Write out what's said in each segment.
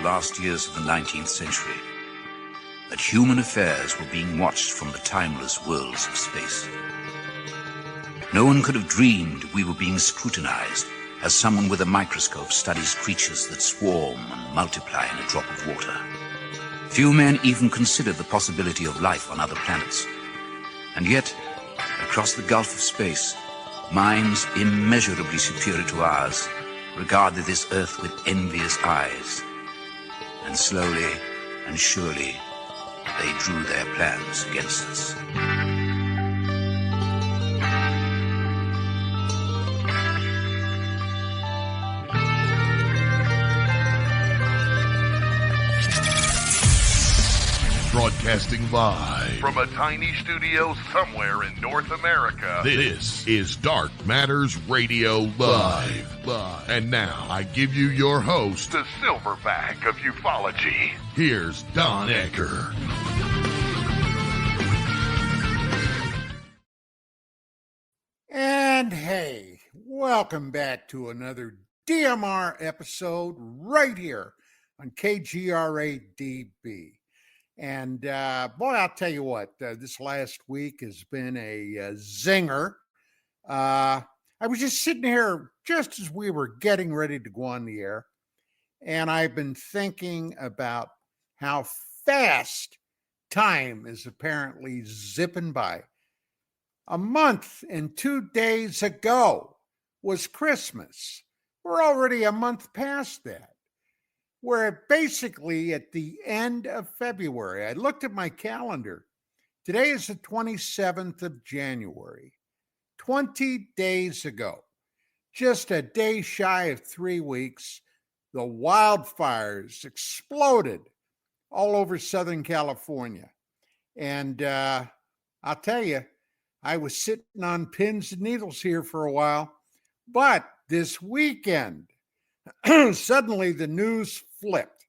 last years of the 19th century, that human affairs were being watched from the timeless worlds of space. No one could have dreamed we were being scrutinized as someone with a microscope studies creatures that swarm and multiply in a drop of water. Few men even considered the possibility of life on other planets. And yet, across the gulf of space, minds immeasurably superior to ours regarded this Earth with envious eyes. And slowly and surely, they drew their plans against us. Broadcasting live from a tiny studio somewhere in North America. This is Dark Matters Radio Live. And now I give you your host, the silverback of ufology. Here's Don Ecker. And hey, welcome back to another DMR episode right here on KGRAdb. And boy, I'll tell you what, this last week has been a zinger. I was just sitting here just as we were getting ready to go on the air, and I've been thinking about how fast time is apparently zipping by. A month and 2 days ago was Christmas. We're already a month past that. We're basically at the end of February. I looked at my calendar. Today is the 27th of January. 20 days ago, just a day shy of 3 weeks, the wildfires exploded all over Southern California. And I'll tell you, I was sitting on pins and needles here for a while. But this weekend, suddenly the news flipped.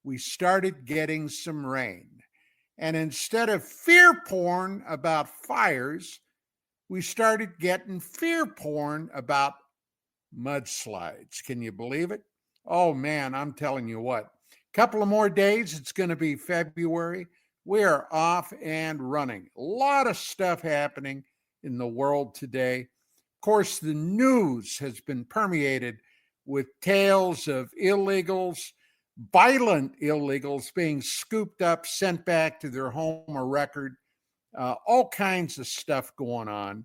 We started getting some rain. And instead of fear porn about fires, we started getting fear porn about mudslides. Can you believe it? Oh man, I'm telling you what. Couple of more days, it's going to be February. We are off and running. A lot of stuff happening in the world today. Of course, the news has been permeated with tales of illegals, violent illegals being scooped up, sent back to their home of record, all kinds of stuff going on.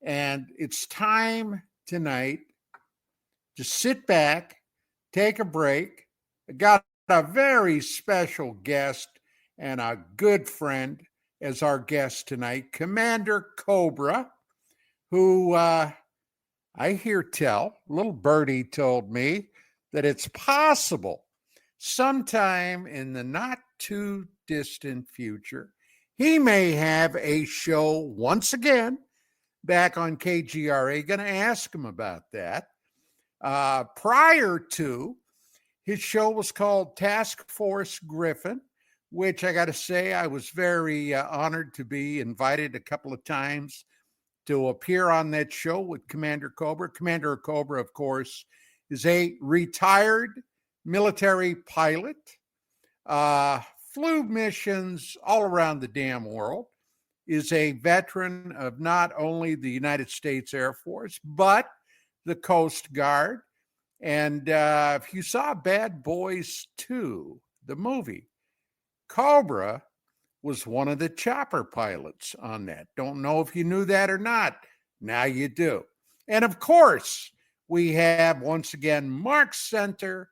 And it's time tonight to sit back, take a break. I got a very special guest and a good friend as our guest tonight, Commander Cobra, who I hear tell, little birdie told me that it's possible sometime in the not too distant future, he may have a show once again back on KGRA. Going to ask him about that. Prior to, his show was called Task Force Griffin, which I got to say, I was very honored to be invited a couple of times to appear on that show with Commander Cobra. Commander Cobra, of course, is a retired military pilot, flew missions all around the damn world, is a veteran of not only the United States Air Force, but the Coast Guard. And if you saw Bad Boys 2, the movie, Cobra was one of the chopper pilots on that. Don't know if you knew that or not. Now you do. And of course, we have once again Mark Center,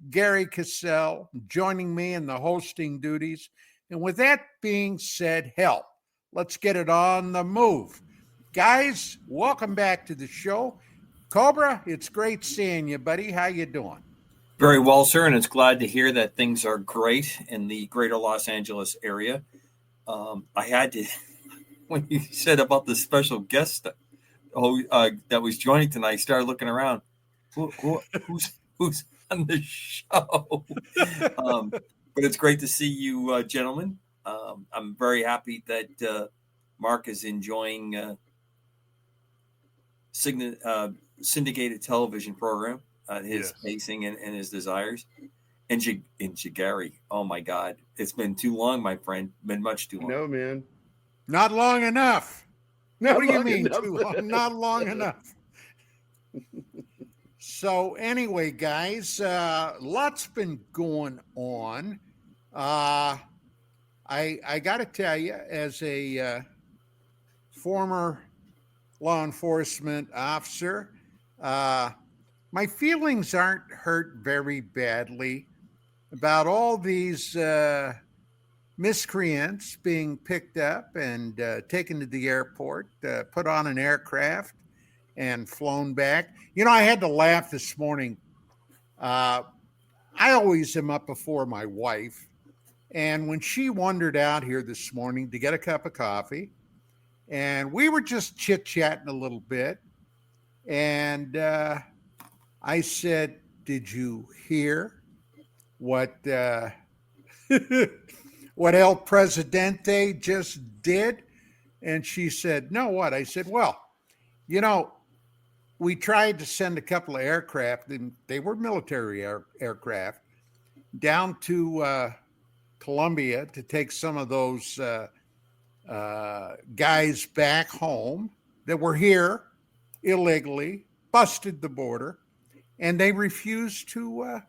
Gary Cassell joining me in the hosting duties. And with that being said, hell, let's get it on the move. Guys, welcome back to the show. Cobra, it's great seeing you, buddy. How you doing? Very well, sir, and it's glad to hear that things are great in the greater Los Angeles area. I had to, when you said about the special guest that was joining tonight, I started looking around. Who's on the show? But it's great to see you, gentlemen. I'm very happy that Mark is enjoying syndicated television program, his pacing and his desires. In Jigari. Oh my God. It's been too long, my friend. Been much too long. No, man. Not long enough. Not What do you long mean enough. too long? Not long enough. So anyway, guys, lots been going on. I got to tell you, as a former law enforcement officer, my feelings aren't hurt very badly about all these miscreants being picked up and taken to the airport, put on an aircraft, and flown back. You know, I had to laugh this morning. I always am up before my wife. And when she wandered out here this morning to get a cup of coffee, and we were just chit-chatting a little bit, and I said, "Did you hear what what El Presidente just did?" And she said, "No, what?" I said, "Well, you know, we tried to send a couple of aircraft, and they were military aircraft, down to Colombia to take some of those guys back home that were here illegally, busted the border, and they refused to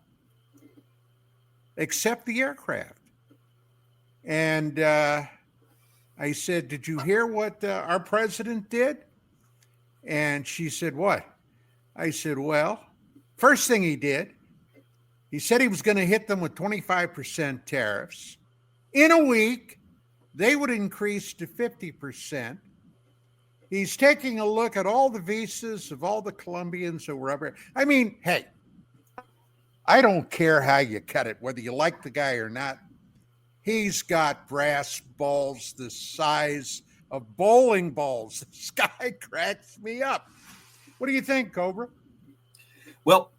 accept the aircraft." And I said, "Did you hear what our president did?" And she said, "What?" I said, "Well, first thing he did, he said he was going to hit them with 25% tariffs. In a week, they would increase to 50%. He's taking a look at all the visas of all the Colombians who were ever. I mean, hey, I don't care how you cut it, whether you like the guy or not. He's got brass balls the size of bowling balls. This guy cracks me up. What do you think, Cobra? Well,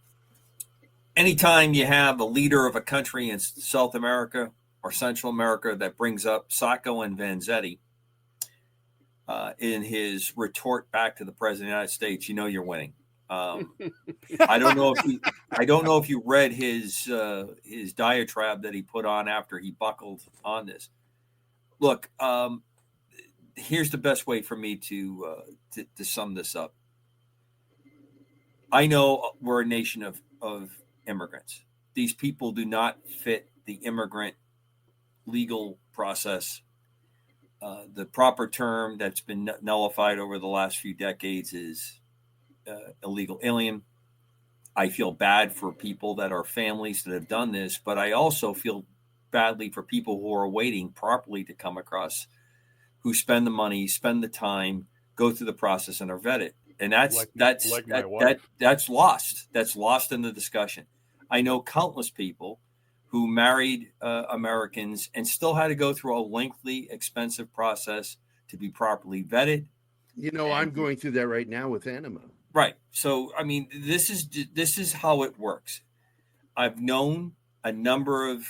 anytime you have a leader of a country in South America or Central America that brings up Sacco and Vanzetti in his retort back to the president of the United States, you know you're winning. I don't know if you read his diatribe that he put on after he buckled on this. Look, here's the best way for me to sum this up. I know we're a nation of immigrants. These people do not fit the immigrant legal process. The proper term that's been nullified over the last few decades is illegal alien. I feel bad for people that are families that have done this, but I also feel badly for people who are waiting properly to come across, who spend the money, spend the time, go through the process, and are vetted. And that's lost. That's lost in the discussion. I know countless people who married Americans and still had to go through a lengthy, expensive process to be properly vetted. You know, I'm going through that right now with Anima. Right. So, I mean, this is how it works. I've known a number of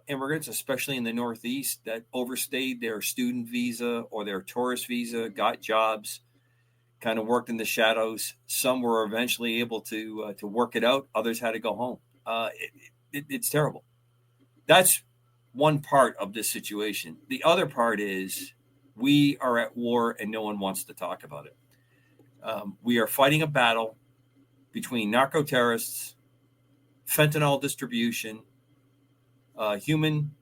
immigrants, especially in the Northeast, that overstayed their student visa or their tourist visa, got jobs, kind of worked in the shadows. Some were eventually able to work it out. Others had to go home. It's terrible. That's one part of this situation. The other part is we are at war and no one wants to talk about it. We are fighting a battle between narco terrorists, fentanyl distribution, human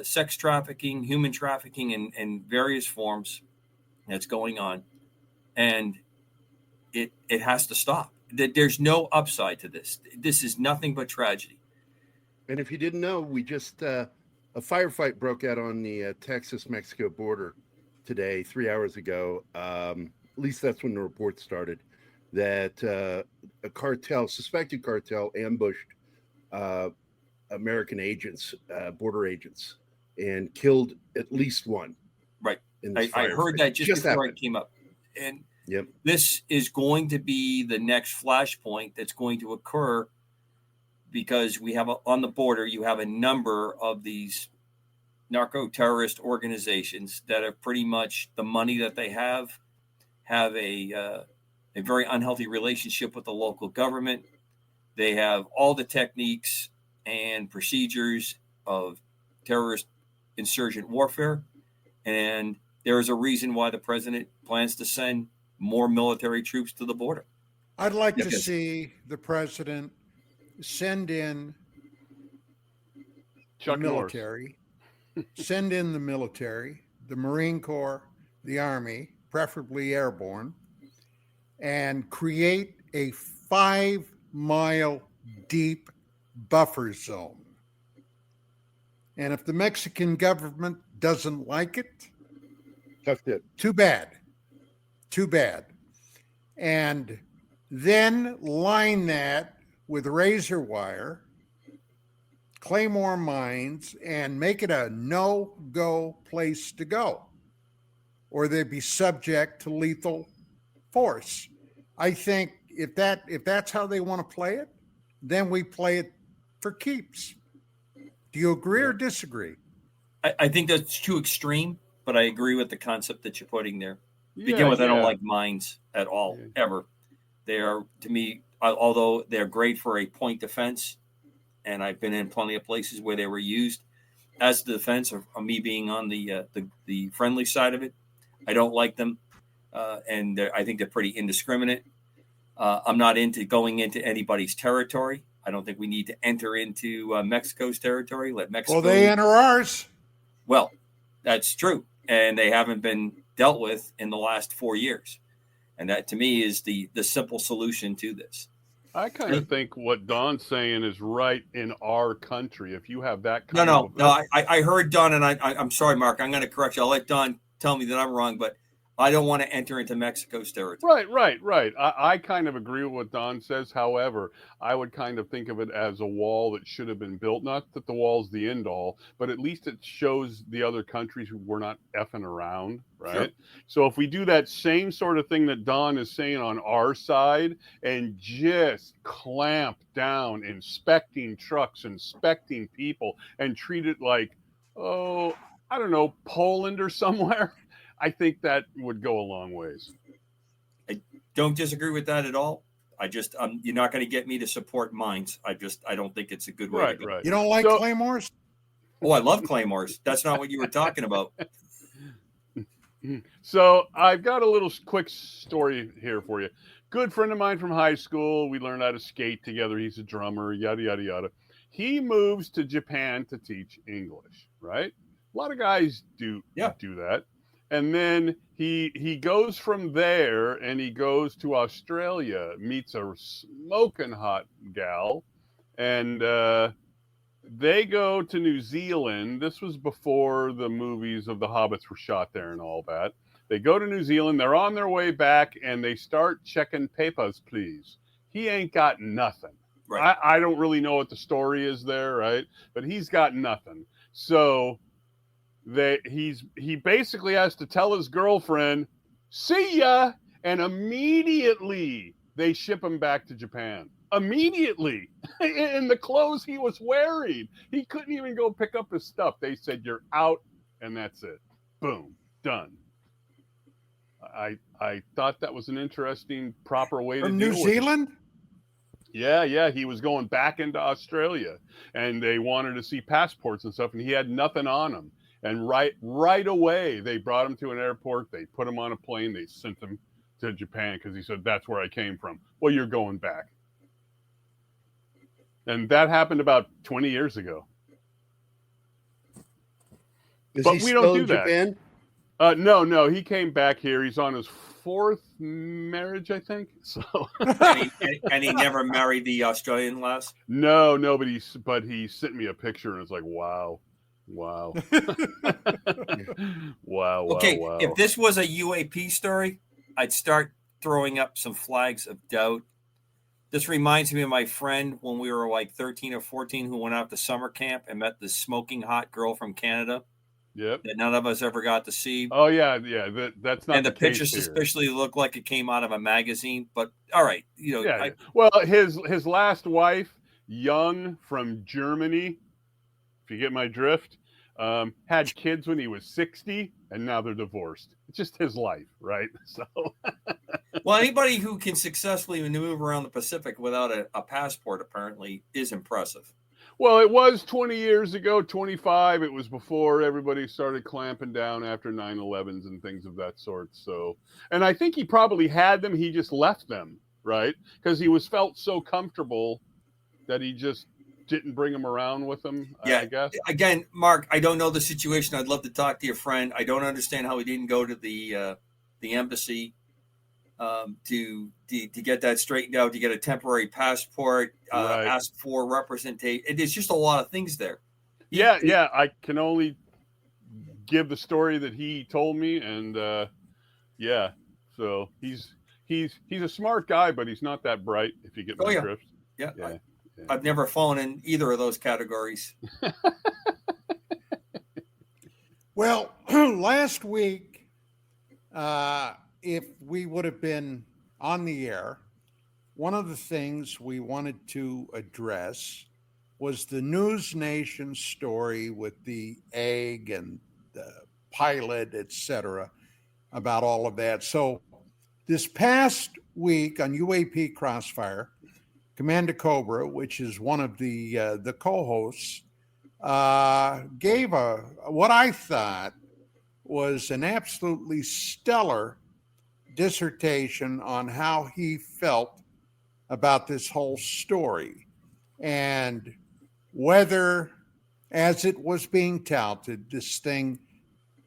sex trafficking, human trafficking in various forms that's going on. And it has to stop. There's no upside to this. This is nothing but tragedy. And if you didn't know, we just a firefight broke out on the Texas-Mexico border today, 3 hours ago. At least that's when the report started, that a suspected cartel ambushed American agents, border agents, and killed at least one. Right. I heard that just before it came up. And this is going to be the next flashpoint that's going to occur, because we have on the border, you have a number of these narco-terrorist organizations that have pretty much the money that they have a very unhealthy relationship with the local government. They have all the techniques and procedures of terrorist insurgent warfare. And there is a reason why the president plans to send more military troops to the border. I'd like to see the president send in Chuck the military, the Marine Corps, the Army, preferably airborne, and create a 5-mile deep buffer zone. And if the Mexican government doesn't like it, Tough it. too bad. And then line that with razor wire, claymore mines, and make it a no-go place to go, or they'd be subject to lethal force. I think if that's how they want to play it, then we play it for keeps. Do you agree or disagree? I think that's too extreme, but I agree with the concept that you're putting there. Begin with, I don't like mines at all, ever. They are, to me, although they're great for a point defense, and I've been in plenty of places where they were used as the defense, of me being on the friendly side of it, I don't like them, and I think they're pretty indiscriminate. I'm not into going into anybody's territory. I don't think we need to enter into Mexico's territory. Let Mexico. Well, they enter ours. Well, that's true, and they haven't been dealt with in the last 4 years, and that to me is the simple solution to this. I kind of think what Don's saying is right in our country. If you have that kind no, I heard Don, and I'm sorry, Mark. I'm going to correct you. I'll let Don tell me that I'm wrong, but I don't want to enter into Mexico's territory. Right. I kind of agree with what Don says. However, I would kind of think of it as a wall that should have been built. Not that the wall's the end all, but at least it shows the other countries who we're not effing around, right? Sure. So if we do that same sort of thing that Don is saying on our side and just clamp down, inspecting trucks, inspecting people, and treat it like, I don't know, Poland or somewhere, I think that would go a long ways. I don't disagree with that at all. I just, you're not going to get me to support mines. I don't think it's a good way to go. Right. You don't like claymores? Oh, I love claymores. That's not what you were talking about. So I've got a little quick story here for you. Good friend of mine from high school. We learned how to skate together. He's a drummer, yada, yada, yada. He moves to Japan to teach English, right? A lot of guys do that. And then he goes from there and he goes to Australia, meets a smoking hot gal, and they go to New Zealand. This was before the movies of the Hobbits were shot there and all that. They go to New Zealand. They're on their way back, and they start checking papers, please. He ain't got nothing. Right. I don't really know what the story is there, right? But he's got nothing. So he basically has to tell his girlfriend, see ya, and immediately they ship him back to Japan. Immediately. In the clothes he was wearing. He couldn't even go pick up his stuff. They said, you're out, and that's it. Boom. Done. I thought that was an interesting, proper way to do it. From New Zealand? Yeah. He was going back into Australia, and they wanted to see passports and stuff, and he had nothing on him. And right away, they brought him to an airport. They put him on a plane. They sent him to Japan because he said, that's where I came from. Well, you're going back. And that happened about 20 years ago. But we don't do that. Japan? No. He came back here. He's on his 4th marriage, I think. So, and he never married the Australian lass? No, but he sent me a picture, and it's like, wow. Wow. Okay, wow. If this was a UAP story, I'd start throwing up some flags of doubt. This reminds me of my friend when we were like 13 or 14 who went out to summer camp and met this smoking hot girl from Canada. Yep. That none of us ever got to see. Oh, yeah. That's not. And the picture suspiciously looked like it came out of a magazine. But all right, Well, his last wife, young, from Germany, if you get my drift, had kids when he was 60, and now they're divorced. It's just his life, right? So, well, anybody who can successfully maneuver around the Pacific without a passport apparently is impressive. Well, it was 20 years ago, 25. It was before everybody started clamping down after 9/11s and things of that sort. So, and I think he probably had them. He just left them, right? Because he felt so comfortable that he just didn't bring them around with him, Yeah. I guess. Again, Mark, I don't know the situation. I'd love to talk to your friend. I don't understand how he didn't go to the embassy to get that straightened out, to get a temporary passport, Right. ask for representation. There's just a lot of things there. Yeah. I can only give the story that he told me, and yeah. So he's a smart guy, but he's not that bright. If you get my drift. Yeah. Yeah. I've never fallen in either of those categories. Well, last week, if we would have been on the air, one of the things we wanted to address was the News Nation story with the egg and the pilot, etc., about all of that. So this past week on UAP Crossfire, Commander Cobra, which is one of the co-hosts, gave what I thought was an absolutely stellar dissertation on how he felt about this whole story and whether, as it was being touted, this thing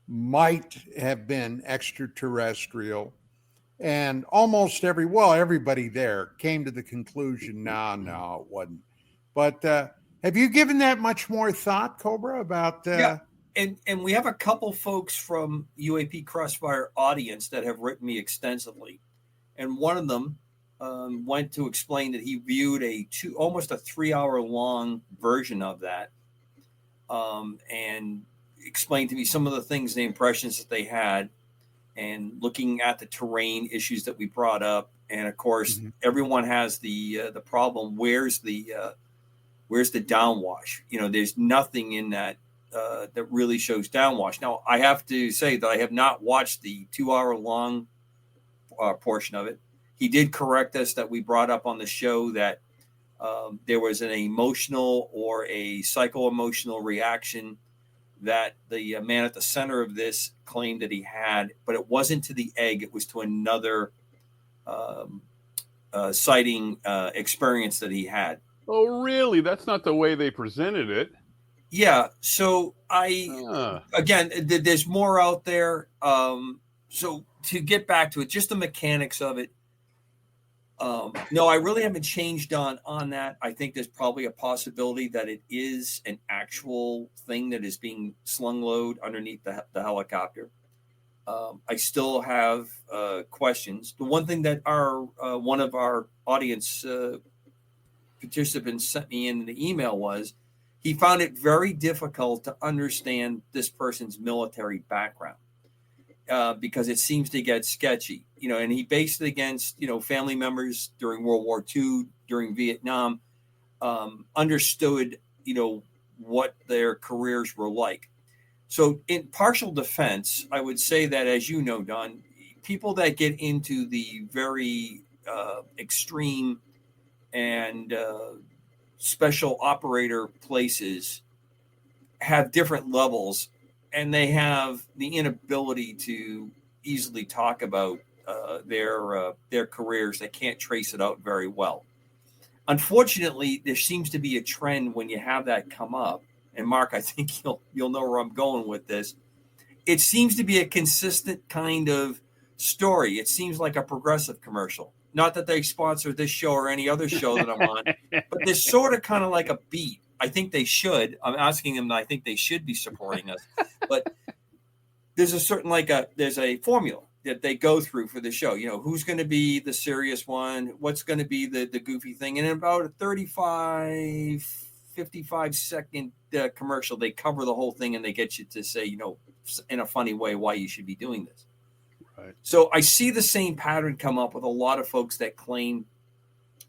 might have been extraterrestrial. And almost everybody there came to the conclusion, no, it wasn't. But have you given that much more thought, Cobra, about... Yeah, and we have a couple folks from UAP Crossfire audience that have written me extensively. And one of them went to explain that he viewed almost a 3-hour long version of that and explained to me some of the things, the impressions that they had, and looking at the terrain issues that we brought up. And of course, everyone has the problem. Where's the downwash? There's nothing in that that really shows downwash. Now, I have to say that I have not watched the 2-hour long portion of it. He did correct us that we brought up on the show that there was an emotional or a psycho-emotional reaction that the man at the center of this claimed that he had, but it wasn't to the egg. It was to another sighting experience that he had. Oh, really? That's not the way they presented it. Yeah. So again, there's more out there. So to get back to it, just the mechanics of it. No, I really haven't changed on that. I think there's probably a possibility that it is an actual thing that is being slung low underneath the helicopter. I still have questions. The one thing that one of our audience participants sent me in the email was he found it very difficult to understand this person's military background. Because it seems to get sketchy, and he based it against, family members during World War II, during Vietnam, understood, what their careers were like. So in partial defense, I would say that, as you know, Don, people that get into the very extreme and special operator places have different levels. And they have the inability to easily talk about their careers. They can't trace it out very well. Unfortunately, there seems to be a trend when you have that come up. And Mark, I think you'll know where I'm going with this. It seems to be a consistent kind of story. It seems like a Progressive commercial. Not that they sponsor this show or any other show that I'm on, but there's sort of kind of like a beat. I think they should. I'm asking them. I think they should be supporting us. But there's a certain there's a formula that they go through for the show. Who's going to be the serious one? What's going to be the goofy thing? And in about a 35, 55 second commercial, they cover the whole thing and they get you to say, in a funny way, why you should be doing this. Right. So I see the same pattern come up with a lot of folks that claim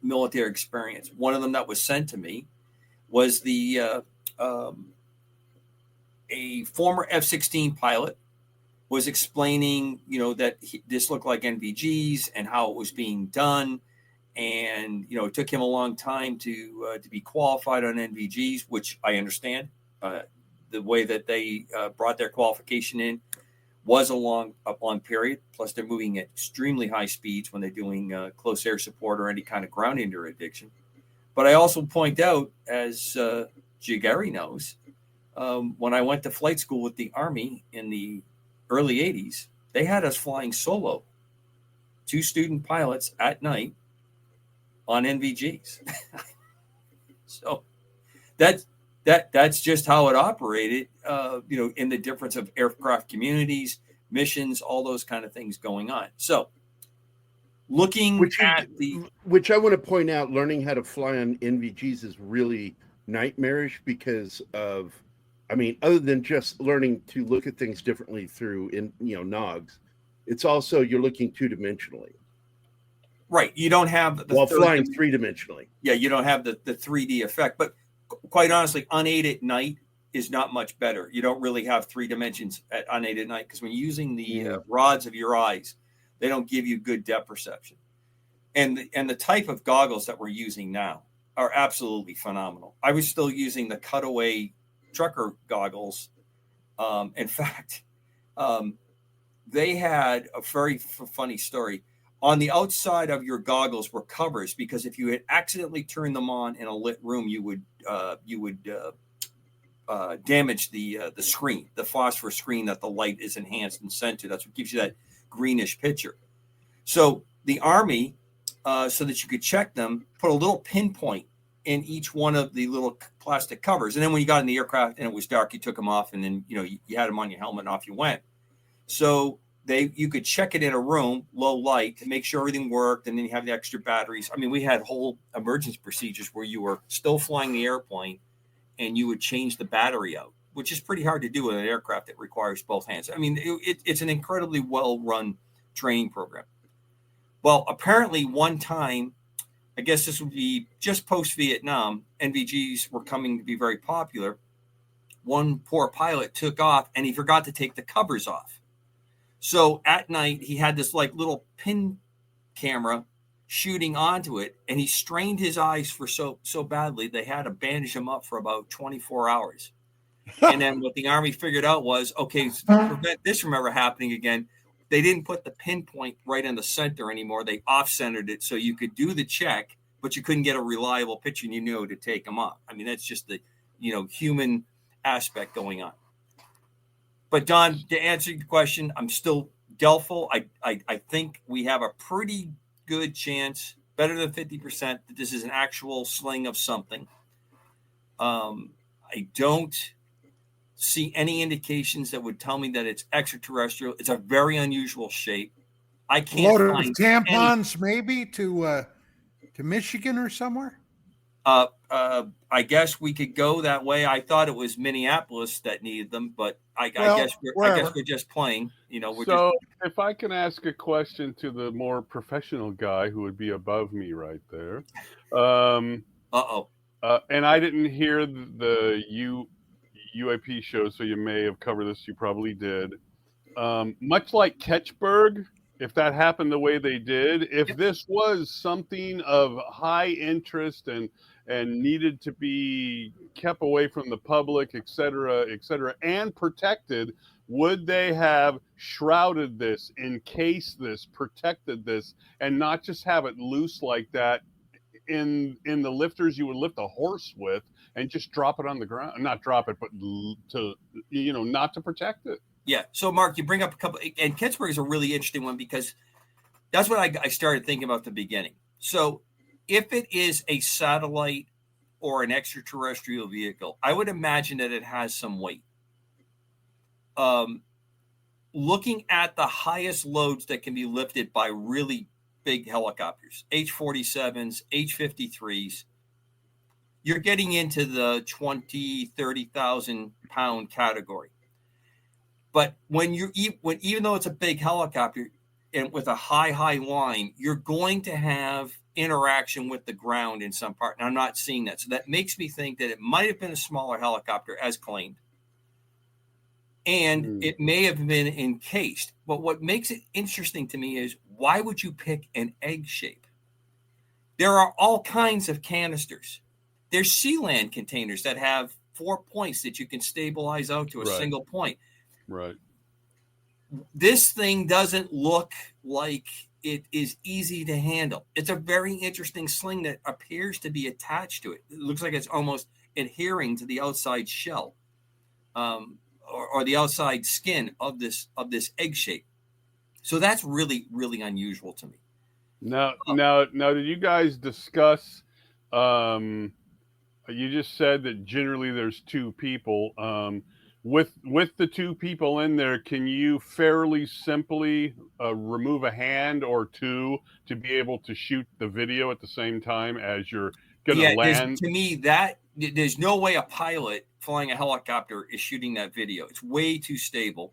military experience. One of them that was sent to me was a former F-16 pilot was explaining, that this looked like NVGs and how it was being done. And, it took him a long time to be qualified on NVGs, which I understand. The way that they brought their qualification in was a long period. Plus, they're moving at extremely high speeds when they're doing close air support or any kind of ground interdiction. But I also point out, as Gary knows, when I went to flight school with the Army in the early 80s, they had us flying solo, 2 student pilots at night on NVGs. So that's just how it operated, in the difference of aircraft communities, missions, all those kind of things going on. So looking which I want to point out, learning how to fly on NVGs is really nightmarish because of, other than just learning to look at things differently through NOGs, it's also you're looking 2-dimensionally. Right. You don't have while flying 3-dimensionally. Yeah, you don't have the 3D effect. But quite honestly, unaided at night is not much better. You don't really have 3 dimensions at unaided at night because when you're using the rods of your eyes, they don't give you good depth perception. And the type of goggles that we're using now are absolutely phenomenal. I was still using the cutaway trucker goggles. In fact, they had a very funny story. On the outside of your goggles were covers because if you had accidentally turned them on in a lit room, you would damage the screen, the phosphor screen that the light is enhanced and sent to. That's what gives you that greenish picture. So the Army, so that you could check them, put a little pinpoint in each one of the little plastic covers. And then when you got in the aircraft and it was dark, you took them off and then, you had them on your helmet and off you went. So you could check it in a room, low light, to make sure everything worked, and then you have the extra batteries. We had whole emergency procedures where you were still flying the airplane, and you would change the battery out, which is pretty hard to do with an aircraft that requires both hands. It's an incredibly well-run training program. Well, apparently one time, I guess this would be just post-Vietnam, NVGs were coming to be very popular. One poor pilot took off, and he forgot to take the covers off. So at night, he had this little pin camera shooting onto it, and he strained his eyes for so badly they had to bandage him up for about 24 hours. And then what the Army figured out was, okay, to prevent this from ever happening again, they didn't put the pinpoint right in the center anymore. They off-centered it so you could do the check, but you couldn't get a reliable picture and you knew to take them off. That's just the human aspect going on. But Don, to answer your question, I'm still doubtful. I think we have a pretty good chance, better than 50%, that this is an actual sling of something. I don't see any indications that would tell me that it's extraterrestrial. It's a very unusual shape. I can't loaded find with tampons, maybe to Michigan or somewhere. I guess we could go that way. I thought it was Minneapolis that needed them, but I guess we're just playing. If I can ask a question to the more professional guy who would be above me right there. And I didn't hear the UAP show, so you may have covered this. You probably did. Much like Ketchberg, if that happened the way they did, if this was something of high interest and needed to be kept away from the public, et cetera, and protected, would they have shrouded this, encased this, protected this, and not just have it loose like that in the lifters you would lift a horse with and just drop it on the ground? Not drop it, but not to protect it. Yeah. So, Mark, you bring up a couple, and Pittsburgh is a really interesting one because that's what I started thinking about at the beginning. So, if it is a satellite or an extraterrestrial vehicle, I would imagine that it has some weight. Looking at the highest loads that can be lifted by really big helicopters, H-47s, H-53s, you're getting into the 20,000, 30,000 pound category. But even though it's a big helicopter and with a high line, you're going to have interaction with the ground in some part. And I'm not seeing that. So that makes me think that it might have been a smaller helicopter as claimed. And it may have been encased. But what makes it interesting to me is, why would you pick an egg shape? There are all kinds of canisters. There's Sealand containers that have 4 points that you can stabilize out to a single point. Right. This thing doesn't look like it is easy to handle. It's a very interesting sling that appears to be attached to it. It looks like it's almost adhering to the outside shell, or the outside skin of this egg shape. So that's really, really unusual to me. Now, did you guys discuss? You just said that generally there's 2 people. With the 2 people in there, can you fairly simply remove a hand or 2 to be able to shoot the video at the same time as you're going to land? To me, there's no way a pilot flying a helicopter is shooting that video. It's way too stable.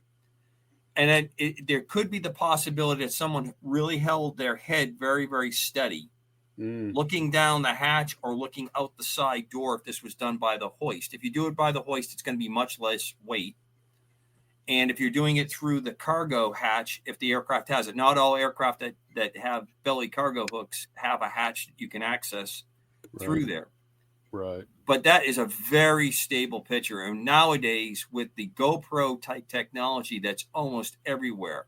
And there could be the possibility that someone really held their head very, very steady, looking down the hatch or looking out the side door if this was done by the hoist. If you do it by the hoist, it's going to be much less weight. And if you're doing it through the cargo hatch, if the aircraft has it, not all aircraft that have belly cargo hooks have a hatch that you can access through there. Right. But that is a very stable picture. And nowadays, with the GoPro type technology that's almost everywhere,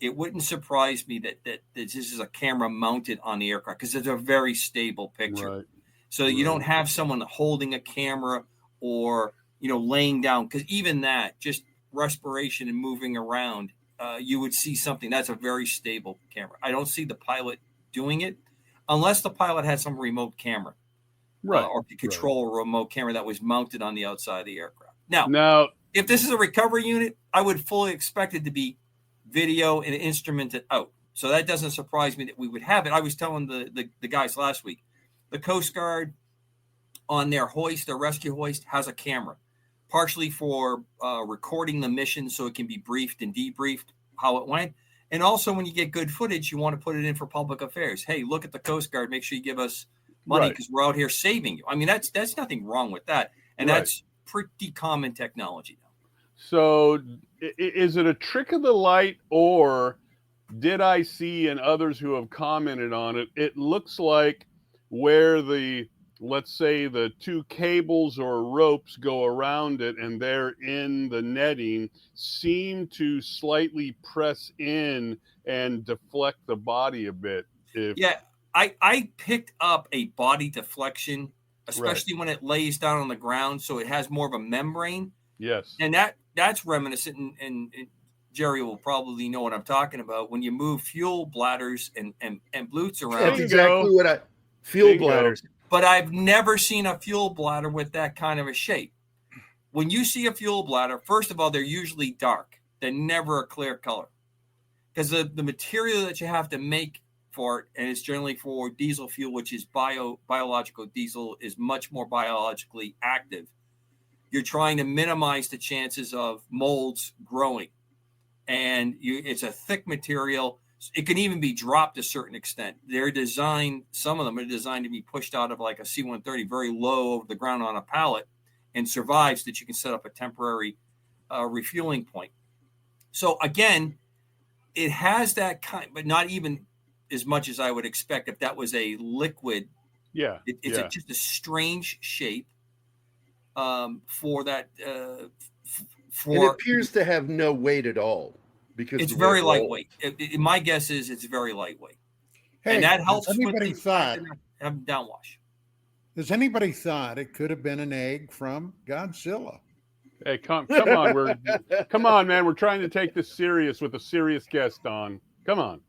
it wouldn't surprise me that this is a camera mounted on the aircraft, because it's a very stable picture. Right. So you don't have someone holding a camera or, laying down, because even that, just respiration and moving around, you would see something. That's a very stable camera. I don't see the pilot doing it unless the pilot had some remote camera. Right. Or to control a remote camera that was mounted on the outside of the aircraft. Now, if this is a recovery unit, I would fully expect it to be video and instrumented out. So that doesn't surprise me that we would have it. I was telling the guys last week, the Coast Guard on their hoist, their rescue hoist, has a camera, partially for recording the mission so it can be briefed and debriefed how it went. And also, when you get good footage, you want to put it in for public affairs. Hey, look at the Coast Guard. Make sure you give us money because we're out here saving you. I mean, that's nothing wrong with that. And that's pretty common technology now. So is it a trick of the light, or did I see, and others who have commented on it, it looks like where let's say the 2 cables or ropes go around it and they're in the netting, seem to slightly press in and deflect the body a bit. I picked up a body deflection, especially when it lays down on the ground, so it has more of a membrane. Yes. And that's reminiscent, and Jerry will probably know what I'm talking about, when you move fuel bladders and blutes around. That's exactly what fuel bladders. But I've never seen a fuel bladder with that kind of a shape. When you see a fuel bladder, first of all, they're usually dark. They're never a clear color, because the material that you have to make for it, and it's generally for diesel fuel, which is biological diesel, is much more biologically active. You're trying to minimize the chances of molds growing, and it's a thick material. It can even be dropped to a certain extent. They're designed, some of them are designed to be pushed out of like a C-130 very low over the ground on a pallet and survive, so that you can set up a temporary refueling point. So again, it has that kind, but not even as much as I would expect if that was a liquid. Yeah. It's just a strange shape for that. And it appears to have no weight at all, because it's very lightweight. My guess is it's very lightweight. Hey, and that helps has anybody thought have downwash. Has anybody thought it could have been an egg from Godzilla? Hey, come on, come on, man. We're trying to take this serious with a serious guest on. Come on.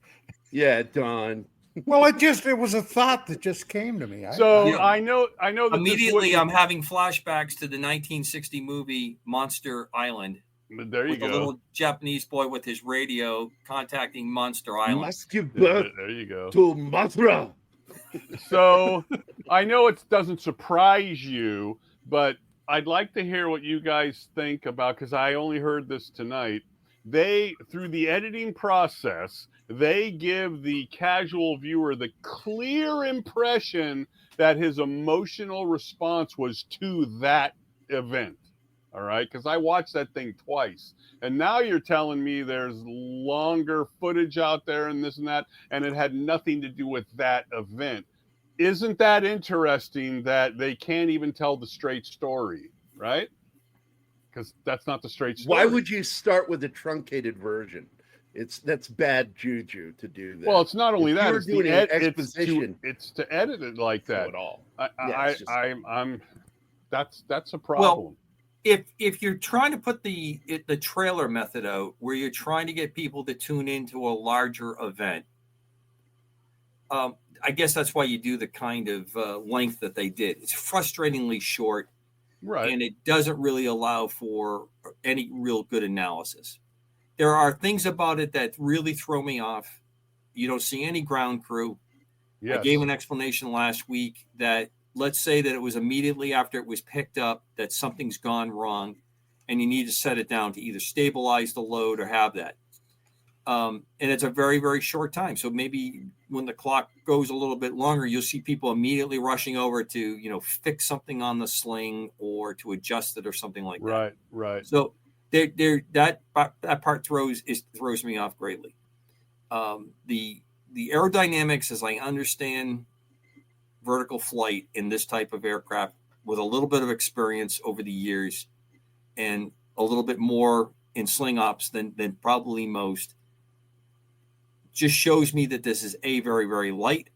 Yeah, Don. Well, it was a thought that just came to me. I know that immediately I'm having flashbacks to the 1960 movie Monster Island. There you go. The little Japanese boy with his radio contacting Monster Island. Must give birth there you go. to Mothra. So I know it doesn't surprise you, but I'd like to hear what you guys think about, because I only heard this tonight. Through the editing process, they give the casual viewer the clear impression that his emotional response was to that event. All right, because I watched that thing twice, and now you're telling me there's longer footage out there and this and that, and it had nothing to do with that event. isn't that interesting that they can't even tell the straight story, right? Because that's not the straight story. Why would you start with a truncated version? That's bad juju to do that. Well, it's not only If that; you're it's doing an exposition. It's to edit it like that. At all. I'm that's a problem. Well, if you're trying to put the trailer method out, where you're trying to get people to tune into a larger event, I guess that's why you do the kind of length that they did. It's frustratingly short, right? And it doesn't really allow for any real good analysis. There are things about it that really throw me off. You don't see any ground crew. Yes. I gave an explanation last week that, let's say that it was immediately after it was picked up that something's gone wrong and you need to set it down to either stabilize the load or have that. And it's a very, very short time. So maybe when the clock goes a little bit longer, you'll see people immediately rushing over to, fix something on the sling or to adjust it or something like that. Right. So that part throws me off greatly. The aerodynamics, as I understand vertical flight in this type of aircraft, with a little bit of experience over the years and a little bit more in sling ops than probably most, just shows me that this is very, very light,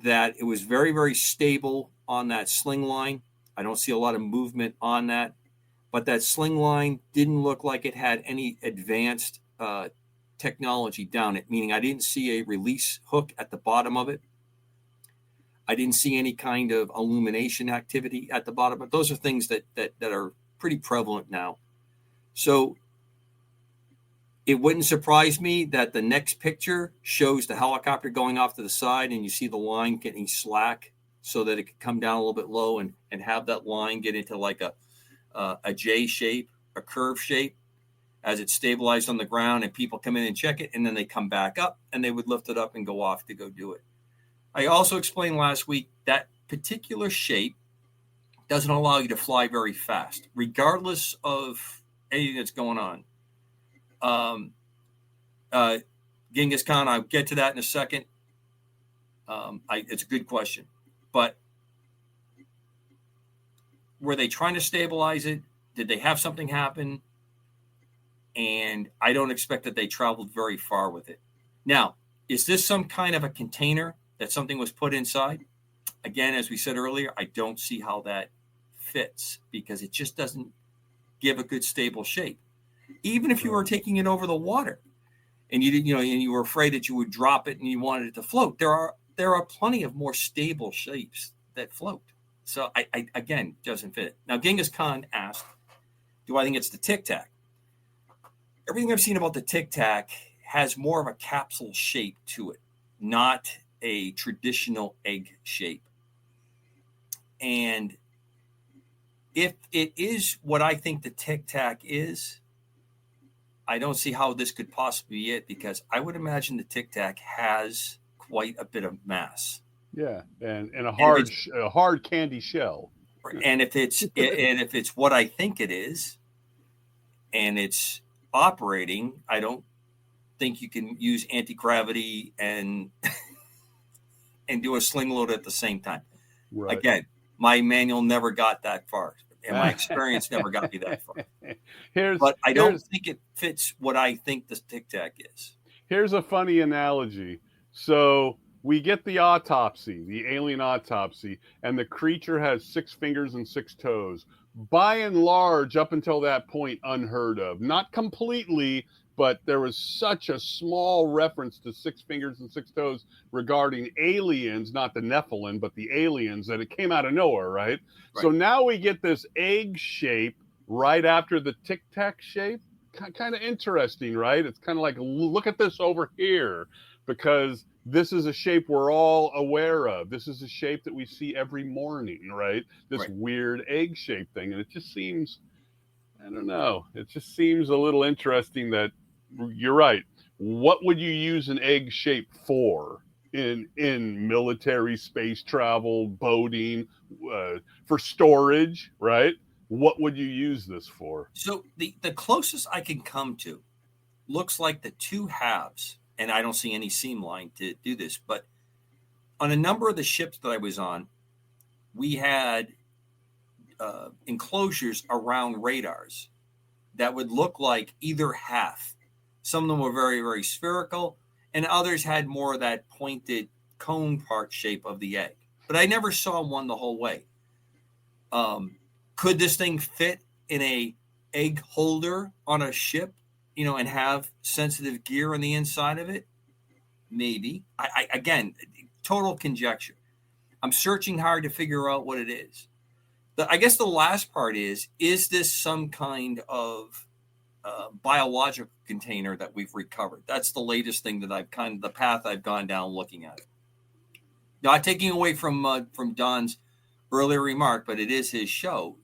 that it was very, very stable on that sling line. I don't see a lot of movement on that. But that sling line didn't look like it had any advanced technology down it, meaning I didn't see a release hook at the bottom of it. I didn't see any kind of illumination activity at the bottom. But those are things that are pretty prevalent now. So it wouldn't surprise me that the next picture shows the helicopter going off to the side and you see the line getting slack so that it could come down a little bit low and have that line get into like a J shape, a curve shape, as it's stabilized on the ground, and people come in and check it, and then they come back up and they would lift it up and go off to go do it. I also explained last week that particular shape doesn't allow you to fly very fast, regardless of anything that's going on. Genghis Khan, I'll get to that in a second. It's a good question, but were they trying to stabilize it? Did they have something happen? And I don't expect that they traveled very far with it. Now, is this some kind of a container that something was put inside? Again, as we said earlier, I don't see how that fits because it just doesn't give a good stable shape. Even if you were taking it over the water and you were afraid that you would drop it and you wanted it to float, there are plenty of more stable shapes that float. So I again, doesn't fit. Now, Genghis Khan asked, do I think it's the Tic Tac? Everything I've seen about the Tic Tac has more of a capsule shape to it, not a traditional egg shape. And if it is what I think the Tic Tac is, I don't see how this could possibly be it, because I would imagine the Tic Tac has quite a bit of mass. Yeah, and a hard candy shell. And if it's what I think it is, and it's operating, I don't think you can use anti-gravity and do a sling load at the same time. Right. Again, my manual never got that far, and my experience never got me that far. But I don't think it fits what I think the Tic Tac is. Here's a funny analogy. So we get the autopsy, the alien autopsy, and the creature has 6 fingers and 6 toes. By and large, up until that point, unheard of. Not completely, but there was such a small reference to 6 fingers and 6 toes regarding aliens, not the Nephilim, but the aliens, that it came out of nowhere, right? So now we get this egg shape right after the Tic Tac shape. Kind of interesting, right? It's kind of like, look at this over here, because this is a shape we're all aware of. This is a shape that we see every morning, right? This weird egg shape thing. And it just seems, I don't know, it just seems a little interesting that you're right. What would you use an egg shape for in military space travel, boating, for storage, right? What would you use this for? So the closest I can come to looks like the two halves, and I don't see any seam line to do this, but on a number of the ships that I was on, we had enclosures around radars that would look like either half. Some of them were very, very spherical, and others had more of that pointed cone part shape of the egg. But I never saw one the whole way. Could this thing fit in a egg holder on a ship, and have sensitive gear on the inside of it? Maybe. I again, total conjecture. I'm searching hard to figure out what it is. I guess the last part is this some kind of biological container that we've recovered? That's the latest thing that the path I've gone down looking at it. Not taking away from Don's earlier remark, but it is his show.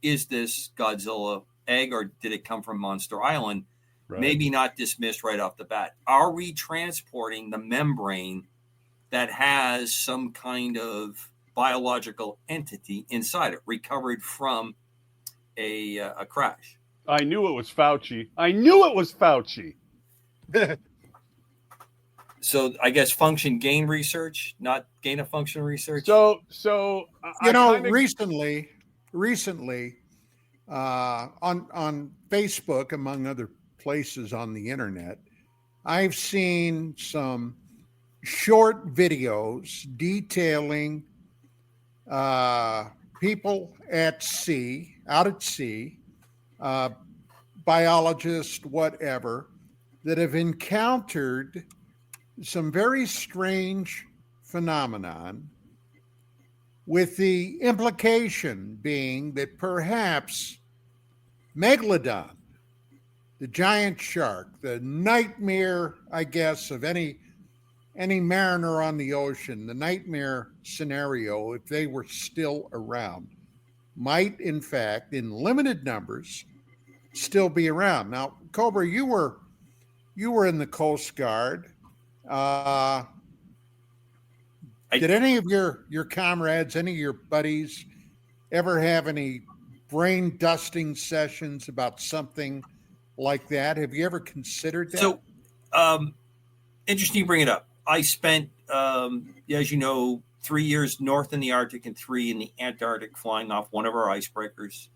Is this Godzilla egg, or did it come from Monster Island? Right. Maybe not dismissed right off the bat. Are we transporting the membrane that has some kind of biological entity inside it, recovered from a crash? I knew it was Fauci. So I guess function gain research, not gain of function research. So recently, on Facebook, among other places on the internet, I've seen some short videos detailing people out at sea, biologists, whatever, that have encountered some very strange phenomenon, with the implication being that perhaps Megalodon, the giant shark, the nightmare, I guess, of any mariner on the ocean, the nightmare scenario, if they were still around, might in fact, in limited numbers, still be around. Now, Cobra, you were in the Coast Guard. Did any of your comrades, any of your buddies, ever have any brain dusting sessions about something like that? Have you ever considered that? So, interesting you bring it up. I spent, as you know, 3 years north in the Arctic and 3 in the Antarctic, flying off one of our icebreakers.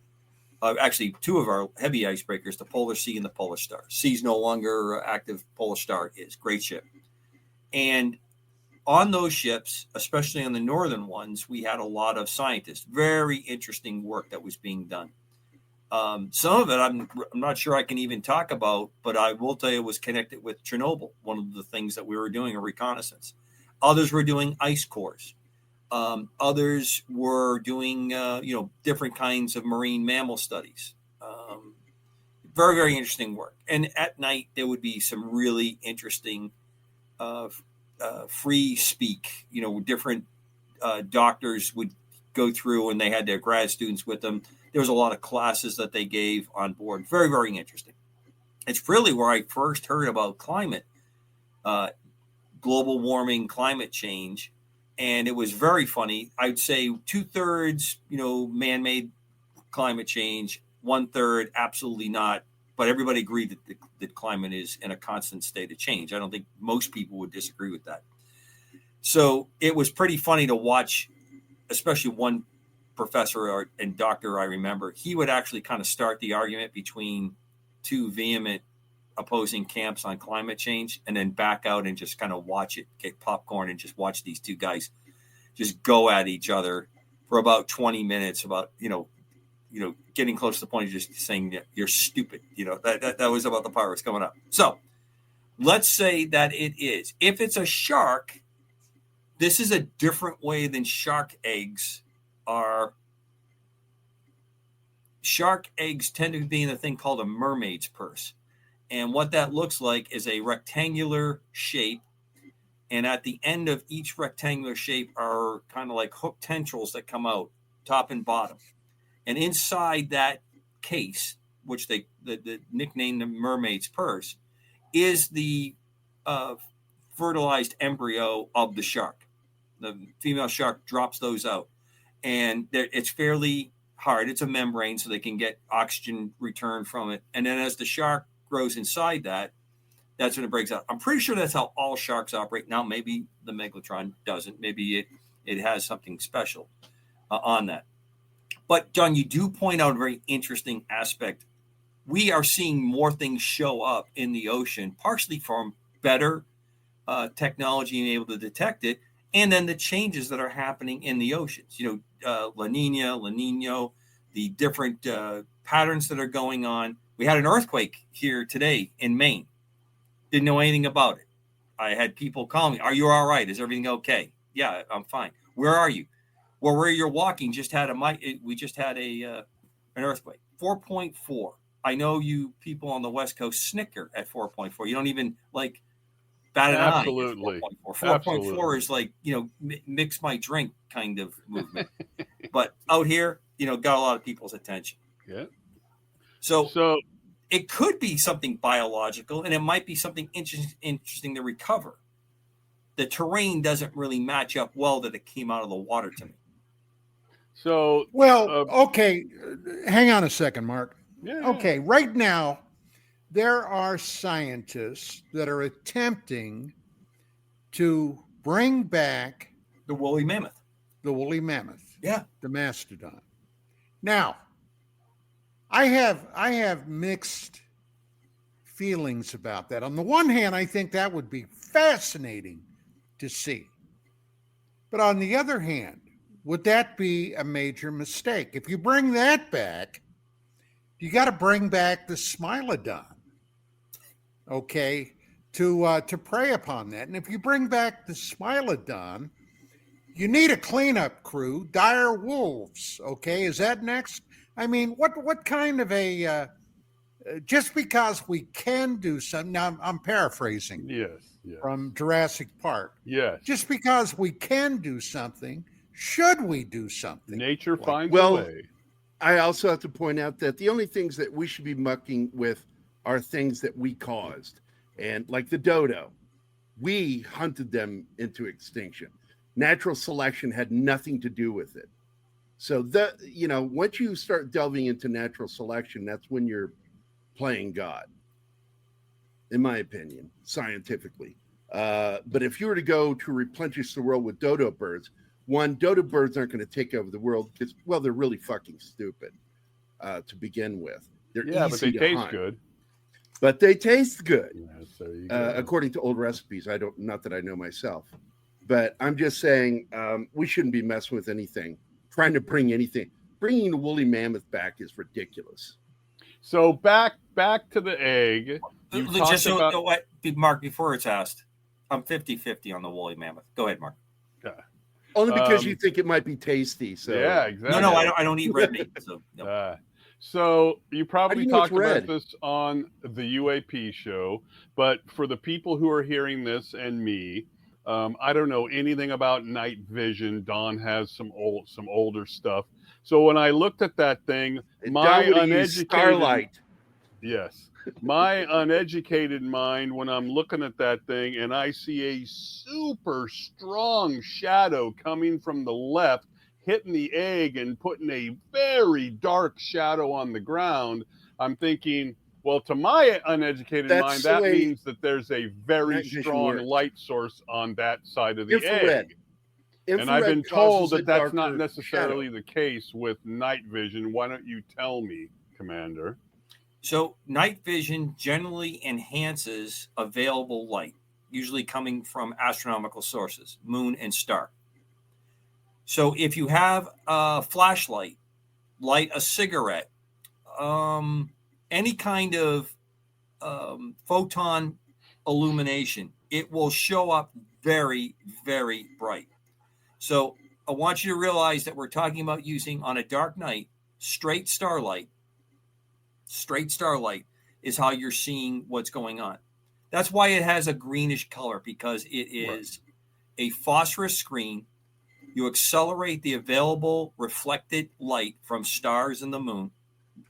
Actually, 2 of our heavy icebreakers, the Polar Sea and the Polar Star. Sea's no longer active. Polar Star is. Great ship. And on those ships, especially on the northern ones, we had a lot of scientists. Very interesting work that was being done. Some of it I'm not sure I can even talk about, but I will tell you it was connected with Chernobyl, one of the things that we were doing, a reconnaissance. Others were doing ice cores. Others were doing, different kinds of marine mammal studies. Very, very interesting work. And at night, there would be some really interesting free speak, different doctors would go through, and they had their grad students with them. There was a lot of classes that they gave on board. Very, very interesting. It's really where I first heard about climate, global warming, climate change. And it was very funny. I'd say 2/3, man-made climate change, 1/3 absolutely not. But everybody agreed that climate is in a constant state of change. I don't think most people would disagree with that. So it was pretty funny to watch, especially one professor and doctor I remember. He would actually kind of start the argument between 2 vehement opposing camps on climate change, and then back out and just kind of watch it, get popcorn, and just watch these 2 guys just go at each other for about 20 minutes about, getting close to the point of just saying, you're stupid. That was about the pirates coming up. So let's say that it is. If it's a shark, this is a different way than shark eggs are. Shark eggs tend to be in a thing called a mermaid's purse. And what that looks like is a rectangular shape. And at the end of each rectangular shape are kind of like hook tendrils that come out, top and bottom. And inside that case, which the nickname the mermaid's purse, is the fertilized embryo of the shark. The female shark drops those out. And it's fairly hard. It's a membrane, so they can get oxygen return from it. And then as the shark grows inside that, That's when it breaks out. I'm pretty sure that's how all sharks operate. Now, maybe the Megalotron doesn't. Maybe it has something special on that. But, John, you do point out a very interesting aspect. We are seeing more things show up in the ocean, partially from better technology and able to detect it, and then the changes that are happening in the oceans. La Nino, the different patterns that are going on. We had an earthquake here today in Maine. Didn't know anything about it. I had people call me, "Are you all right? Is everything okay?" "Yeah, I'm fine." "Where are you?" "Well, where you're walking we just had an earthquake. 4.4. I know you people on the West Coast snicker at 4.4. You don't even bat an eye at 4.4. 4.4 is mix my drink kind of movement. But out here, got a lot of people's attention. Yeah. So it could be something biological, and it might be something interesting to recover. The terrain doesn't really match up well that it came out of the water to me. So, okay, hang on a second, Mark. Yeah. Okay, right now, there are scientists that are attempting to bring back the woolly mammoth. Yeah, the mastodon. Now, I have mixed feelings about that. On the one hand, I think that would be fascinating to see. But on the other hand, would that be a major mistake? If you bring that back, you got to bring back the Smilodon, okay, to prey upon that. And if you bring back the Smilodon, you need a cleanup crew, dire wolves, okay? Is that next? I mean, what kind of a just because we can do something? Now I'm paraphrasing. Yes. From Jurassic Park. Yes. Just because we can do something, should we do something? Nature finds a way. I also have to point out that the only things that we should be mucking with are things that we caused. And like the dodo, we hunted them into extinction. Natural selection had nothing to do with it. So once you start delving into natural selection, that's when you're playing God, in my opinion, scientifically. But if you were to go to replenish the world with dodo birds, dodo birds aren't going to take over the world because, well, they're really fucking stupid to begin with. They're easy but they to taste hunt. good. But they taste good, Yes, there you go. according to old recipes. Not that I know myself, but I'm just saying we shouldn't be messing with anything. Trying to bring anything. Bringing the woolly mammoth back is ridiculous. So back to the egg. Mark, before it's asked, I'm 50-50 on the woolly mammoth. Go ahead, Mark. Yeah. Only because you think it might be tasty. So yeah, exactly. No, I don't eat red meat. So no. So you probably talked about red? this on the UAP show, but for the people who are hearing this and me, I don't know anything about night vision. Don has some older stuff. So when I looked at that thing, my uneducated starlight. Yes. My uneducated mind, when I'm looking at that thing and I see a super strong shadow coming from the left, hitting the egg and putting a very dark shadow on the ground, I'm thinking, well, to my uneducated mind, that means that there's a very strong light source on that side of the egg. And I've been told that that's not necessarily the case with night vision. Why don't you tell me, Commander? So night vision generally enhances available light, usually coming from astronomical sources, moon and star. So if you have a flashlight, light a cigarette, any kind of photon illumination, it will show up very, very bright. So I want you to realize that we're talking about using on a dark night, straight starlight is how you're seeing what's going on. That's why it has a greenish color, because it is a phosphorus screen. You accelerate the available reflected light from stars and the moon,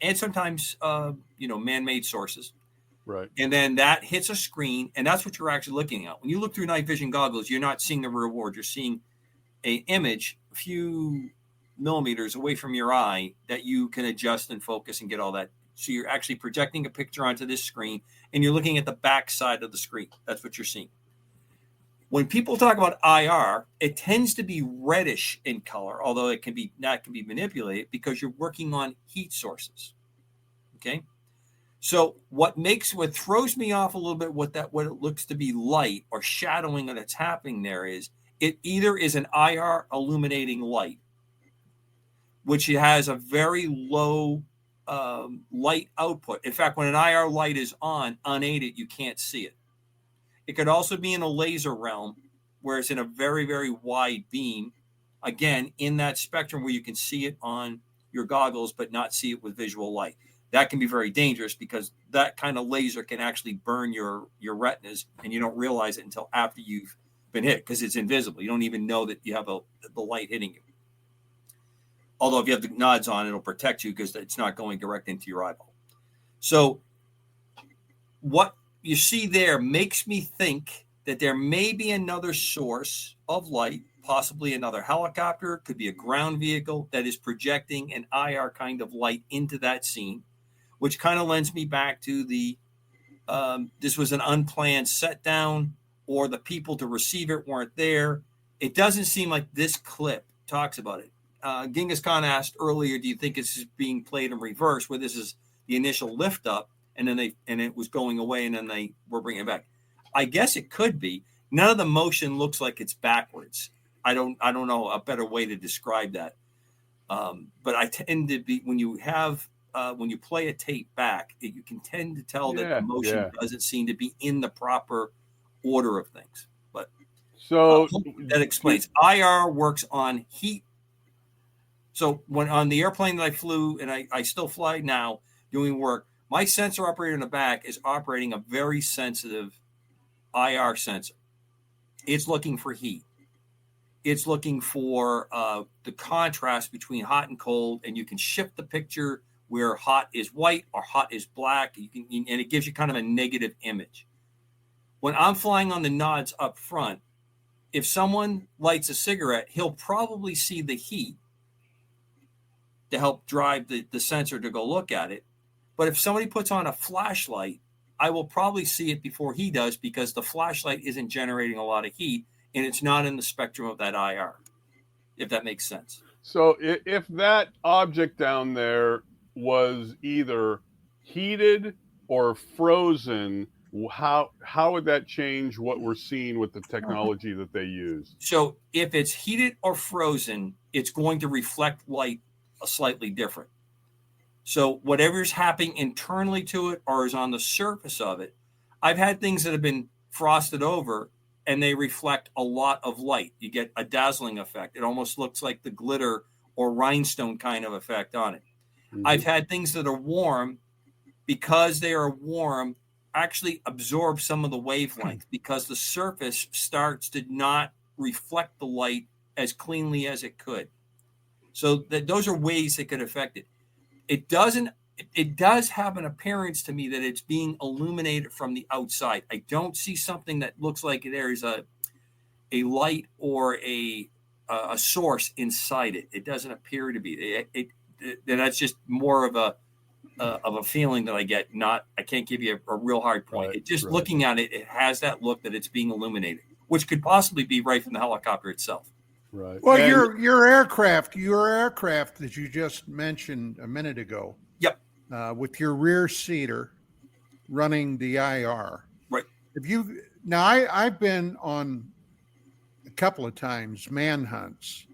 and sometimes, man-made sources. Right. And then that hits a screen, and that's what you're actually looking at. When you look through night vision goggles, you're not seeing the real world. You're seeing an image a few millimeters away from your eye that you can adjust and focus and get all that So you're actually projecting a picture onto this screen, and you're looking at the back side of the screen. That's what you're seeing. When people talk about IR, it tends to be reddish in color, although it can be manipulated because you're working on heat sources. Okay. So what throws me off a little bit what it looks to be light or shadowing that's happening there is it either is an IR illuminating light, which has a very low light output. In fact, when an IR light is on, unaided, you can't see it. It could also be in a laser realm, where it's in a very, very wide beam, again, in that spectrum where you can see it on your goggles, but not see it with visual light. That can be very dangerous because that kind of laser can actually burn your retinas, and you don't realize it until after you've been hit because it's invisible. You don't even know that you have the light hitting you. Although if you have the nods on, it'll protect you because it's not going direct into your eyeball. So what you see there makes me think that there may be another source of light, possibly another helicopter, could be a ground vehicle that is projecting an IR kind of light into that scene, which kind of lends me back to this was an unplanned set down, or the people to receive it weren't there. It doesn't seem like this clip talks about it. Genghis Khan asked earlier, do you think this is being played in reverse, where this is the initial lift up and then it was going away and then they were bringing it back? I guess it could be. None of the motion looks like it's backwards. I don't know a better way to describe that. But I tend to be, when you play a tape back, you can tend to tell that the motion doesn't seem to be in the proper order of things. But so that explains. IR works on heat. So when on the airplane that I flew, and I still fly now doing work, my sensor operator in the back is operating a very sensitive IR sensor. It's looking for heat. It's looking for the contrast between hot and cold, and you can shift the picture where hot is white or hot is black. And it gives you kind of a negative image. When I'm flying on the nods up front, if someone lights a cigarette, he'll probably see the heat to help drive the sensor to go look at it. But if somebody puts on a flashlight, I will probably see it before he does because the flashlight isn't generating a lot of heat and it's not in the spectrum of that IR, if that makes sense. So if that object down there was either heated or frozen, how would that change what we're seeing with the technology that they use? So if it's heated or frozen, it's going to reflect light slightly different. So whatever's happening internally to it or is on the surface of it, I've had things that have been frosted over and they reflect a lot of light. You get a dazzling effect. It almost looks like the glitter or rhinestone kind of effect on it. Mm-hmm. I've had things that are warm, because they are warm, actually absorb some of the wavelength because the surface starts to not reflect the light as cleanly as it could. So those are ways that could affect it. It does have an appearance to me that it's being illuminated from the outside. I don't see something that looks like there is a light or a source inside it. It doesn't appear to be. That's just more of a feeling that I get. I can't give you a real hard point. Right, looking at it, it has that look that it's being illuminated, which could possibly be right from the helicopter itself. Right. Well, your aircraft that you just mentioned a minute ago. Yep. With your rear seater running the IR. Right. I've been on a couple of times manhunts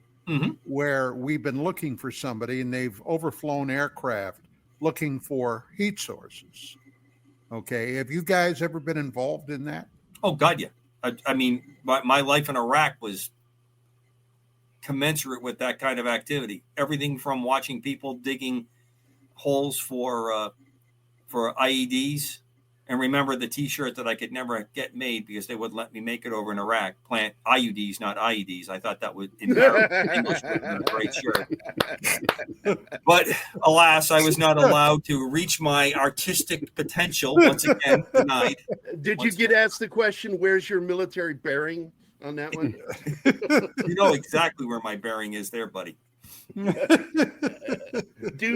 where we've been looking for somebody and they've overflown aircraft looking for heat sources. Okay. Have you guys ever been involved in that? Oh, God, yeah. I mean, my life in Iraq was commensurate with that kind of activity. Everything from watching people digging holes for IEDs, and remember the T-shirt that I could never get made because they wouldn't let me make it over in Iraq. Plant IUDs, not IEDs. I thought that would English a great shirt. But alas, I was not allowed to reach my artistic potential. Once again, denied. Did you get asked the question, where's your military bearing on that one? You know exactly where my bearing is there, buddy. Due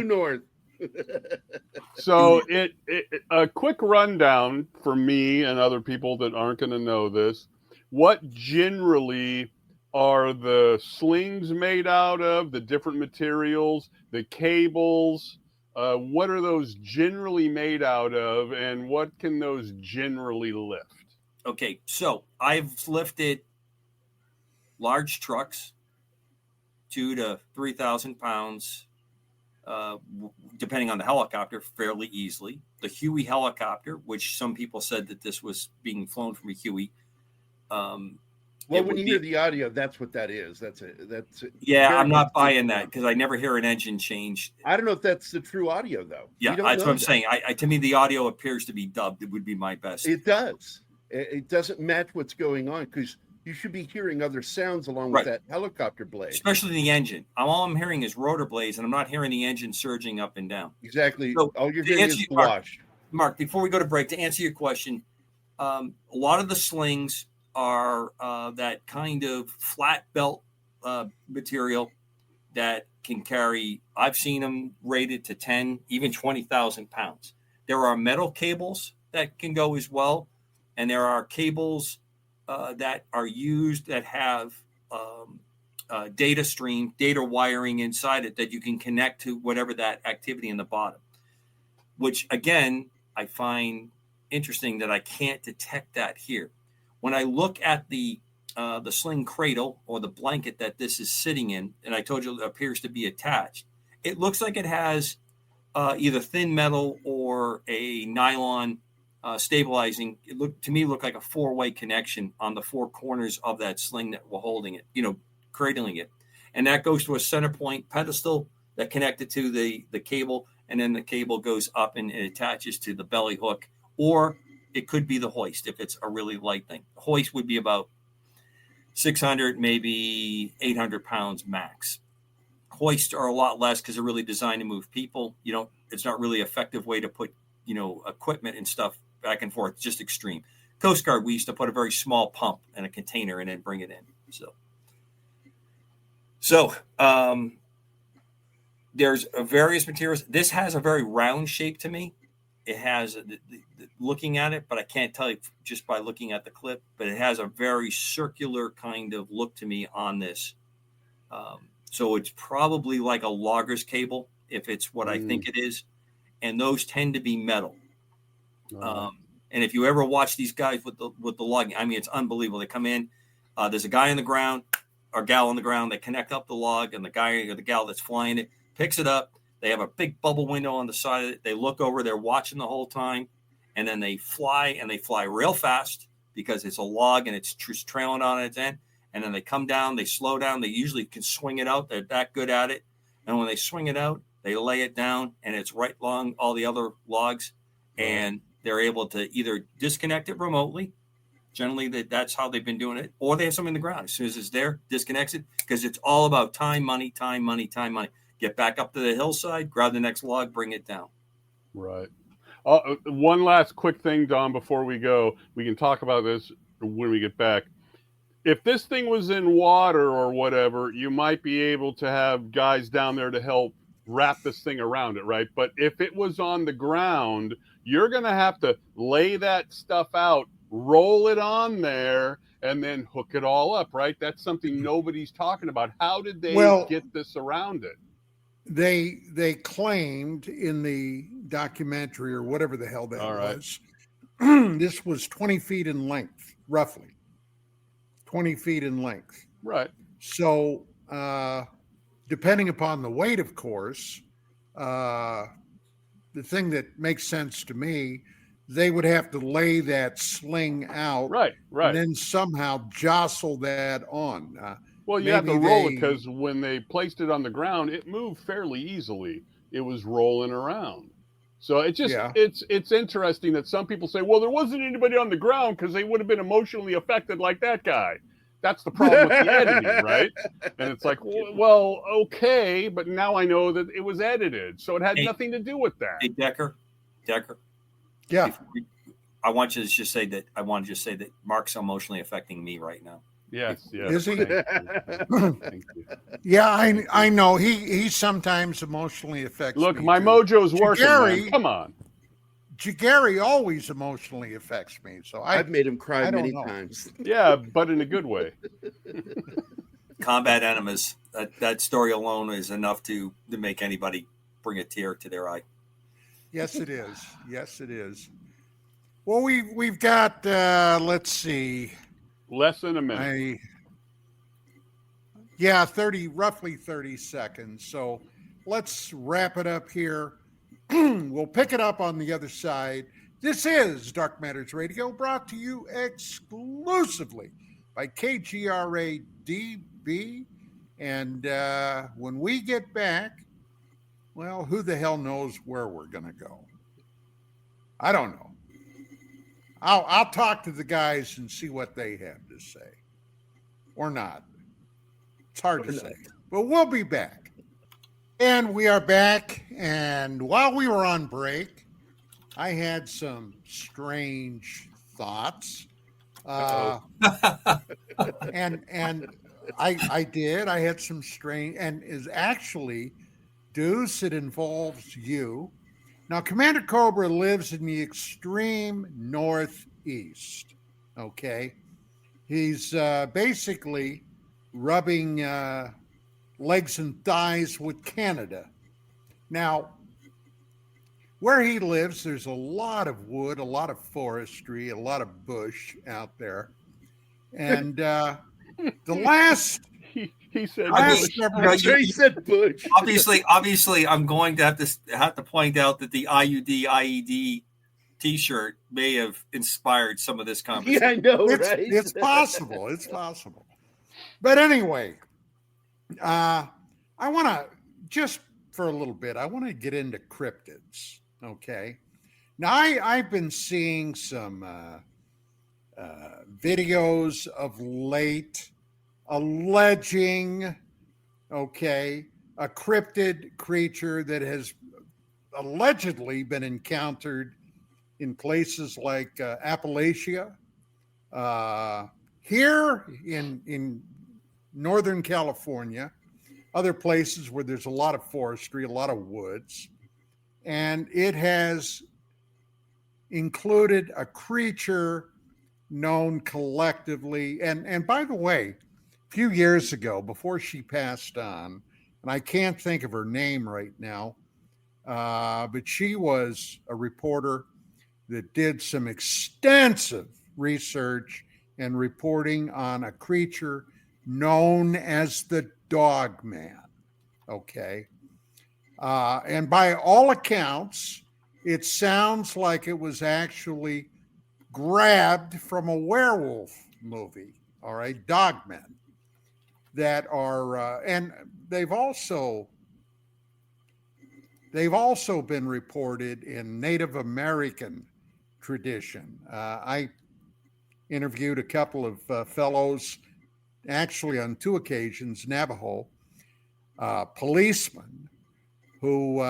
north. So a quick rundown for me and other people that aren't going to know this. What generally are the slings made out of, the different materials, the cables? What are those generally made out of, and what can those generally lift? Okay, so I've lifted large trucks, 2,000 to 3,000 pounds, depending on the helicopter, fairly easily. The Huey helicopter, which some people said that this was being flown from a Huey. Well, when you hear the audio, that's what that is. That's yeah, I'm not buying that because I never hear an engine change. I don't know if that's the true audio, though. Yeah, that's what I'm saying. To me, the audio appears to be dubbed. It would be my best. It does. It doesn't match what's going on because you should be hearing other sounds along with that helicopter blade. Especially the engine. All I'm hearing is rotor blades, and I'm not hearing the engine surging up and down. Exactly. So all you're hearing is wash. Mark, before we go to break, to answer your question, a lot of the slings are that kind of flat belt material that can carry, I've seen them rated to 10, even 20,000 pounds. There are metal cables that can go as well. And there are cables that are used that have data wiring inside it that you can connect to whatever that activity in the bottom, which again, I find interesting that I can't detect that here. When I look at the sling cradle or the blanket that this is sitting in, and I told you it appears to be attached, it looks like it has either thin metal or a nylon stabilizing. It looked like a four-way connection on the four corners of that sling that we're holding it, cradling it. And that goes to a center point pedestal that connected to the cable, and then the cable goes up and it attaches to the belly hook, or it could be the hoist if it's a really light thing. The hoist would be about 600, maybe 800 pounds max. Hoists are a lot less because they're really designed to move people. It's not really an effective way to put, equipment and stuff back and forth. It's just extreme. Coast Guard, we used to put a very small pump in a container and then bring it in. So there's various materials. This has a very round shape to me. It has, looking at it, but I can't tell you just by looking at the clip, but it has a very circular kind of look to me on this. So it's probably like a logger's cable, if it's what I think it is. And those tend to be metal. And if you ever watch these guys with the logging, I mean, it's unbelievable. They come in, there's a guy on the ground or gal on the ground. They connect up the log, and the guy or the gal that's flying it picks it up. They have a big bubble window on the side of it. They look over, they're watching the whole time, and then they fly real fast because it's a log and it's trailing on its end. And then they come down, they slow down. They usually can swing it out. They're that good at it. And when they swing it out, they lay it down, and it's right along all the other logs. And they're able to either disconnect it remotely. Generally, that's how they've been doing it. Or they have something in the ground. As soon as it's there, disconnects it. Because it's all about time, money, time, money, time, money. Get back up to the hillside, grab the next log, bring it down. Right. One last quick thing, Don, before we go. We can talk about this when we get back. If this thing was in water or whatever, you might be able to have guys down there to help wrap this thing around it, right? But if it was on the ground, you're going to have to lay that stuff out, roll it on there, and then hook it all up, right? That's something nobody's talking about. How did they get this around it? They claimed in the documentary or whatever the hell that was, this was 20 feet in length, roughly 20 feet in length. Right. So depending upon the weight, of course, the thing that makes sense to me, they would have to lay that sling out, right, and then somehow jostle that on. Well, you have to roll it because when they placed it on the ground, it moved fairly easily. It was rolling around. So it just it's interesting that some people say, well, there wasn't anybody on the ground because they would have been emotionally affected like that guy. That's the problem with the editing, right? And it's like, well, okay, but now I know that it was edited, so it had nothing to do with that. Hey, Decker. Yeah. I want to just say that Mark's emotionally affecting me right now. Yes. Is he? Thank you. Thank you. Yeah, I know. He sometimes emotionally affects Look, me. my too. mojo's working, Gary, man. Come on. Gary always emotionally affects me. So I've made him cry I don't many know. times. Yeah, but in a good way. Combat enemas. That story alone is enough to make anybody bring a tear to their eye. Yes, it is. Yes, it is. Well, we've got let's see. Less than a minute. roughly 30 seconds. So let's wrap it up here. We'll pick it up on the other side. This is Dark Matters Radio, brought to you exclusively by KGRAdb. And when we get back, well, who the hell knows where we're going to go? I don't know. I'll talk to the guys and see what they have to say. Or not. It's hard to say. But we'll be back. And we are back. And while we were on break, I had some strange thoughts. And I did. I had some strange, and is actually, Deuce, it involves you. Now, Commander Cobra lives in the extreme northeast. Okay. He's basically rubbing legs and thighs with Canada. Now, where he lives, there's a lot of wood, a lot of forestry, a lot of bush out there. And the last... He said, He said Bush. Obviously, I'm going to have to point out that the IED T-shirt may have inspired some of this conversation. Yeah, I know, right? It's possible. It's possible. But anyway, I want to, just for a little bit, I want to get into cryptids. Okay. Now, I've been seeing some videos of late alleging, okay, a cryptid creature that has allegedly been encountered in places like Appalachia, here in Northern California, other places where there's a lot of forestry, a lot of woods, and it has included a creature known collectively. And by the way, a few years ago, before she passed on, and I can't think of her name right now, but she was a reporter that did some extensive research and reporting on a creature known as the Dog Man. Okay. And by all accounts, it sounds like it was actually grabbed from a werewolf movie. All right. Dogmen that are, and they've also been reported in Native American tradition. I interviewed a couple of fellows, actually on 2 occasions, Navajo policemen who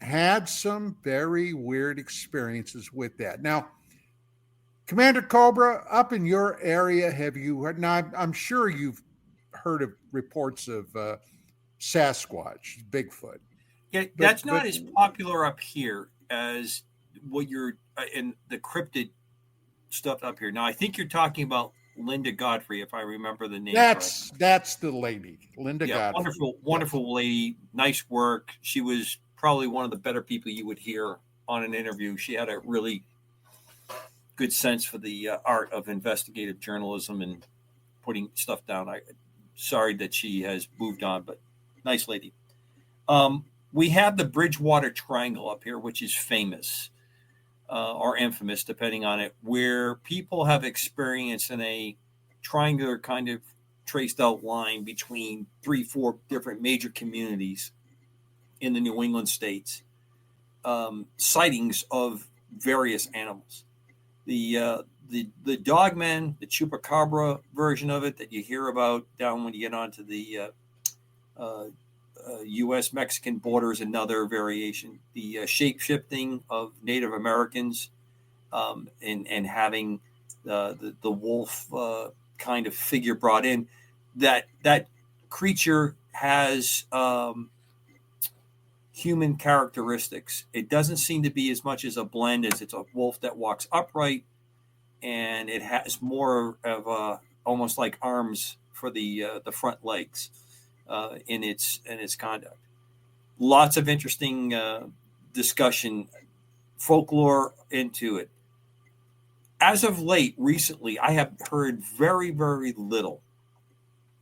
had some very weird experiences with that. Now, Commander Cobra, up in your area, have you heard? Now, I'm sure you've heard of reports of Sasquatch, Bigfoot. Yeah, that's not as popular up here as what you're in the cryptid stuff up here. Now, I think you're talking about Linda Godfrey, if I remember the name. That's the lady, Linda Godfrey. Wonderful lady, nice work. She was probably one of the better people you would hear on an interview. She had a really good sense for the art of investigative journalism and putting stuff down. Sorry that she has moved on, but nice lady. We have the Bridgewater Triangle up here, which is famous or infamous, depending on it, where people have experienced in a triangular kind of traced out line between 3-4 different major communities in the New England states, sightings of various animals. The Dogman, the Chupacabra version of it that you hear about down when you get onto the U.S.-Mexican border is another variation. The shape-shifting of Native Americans and having the wolf kind of figure brought in, that creature has human characteristics. It doesn't seem to be as much as a blend as it's a wolf that walks upright, and it has more of a almost like arms for the front legs in its conduct. Lots of interesting discussion, folklore into it. As of late, recently, I have heard very, very little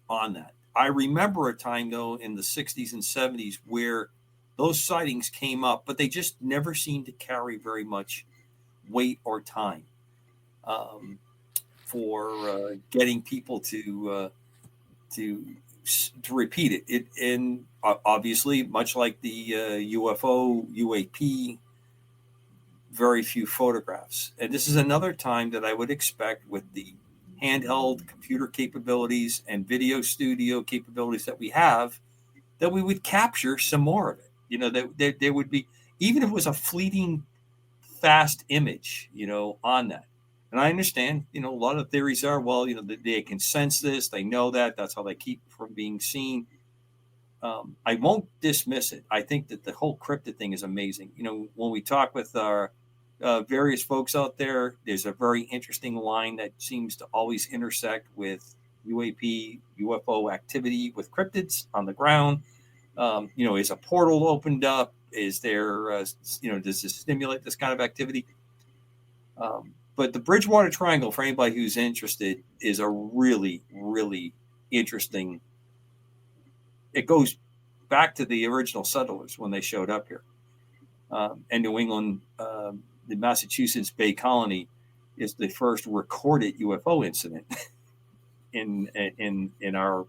on that. I remember a time, though, in the 60s and 70s where those sightings came up, but they just never seemed to carry very much weight or time for getting people to repeat it. And obviously, much like the UFO, UAP, very few photographs. And this is another time that I would expect, with the handheld computer capabilities and video studio capabilities that we have, that we would capture some more of it. You know, that there would be, even if it was a fleeting, fast image, you know, on that. And I understand, you know, a lot of theories are, well, you know, they can sense this, they know that, that's how they keep from being seen. I won't dismiss it. I think that the whole cryptid thing is amazing. You know, when we talk with our various folks out there, there's a very interesting line that seems to always intersect with UAP, UFO activity with cryptids on the ground. You know, is a portal opened up? Is there, you know, does this stimulate this kind of activity? But the Bridgewater Triangle, for anybody who's interested, is a really, really interesting. It goes back to the original settlers when they showed up here. And New England, the Massachusetts Bay Colony, is the first recorded UFO incident in our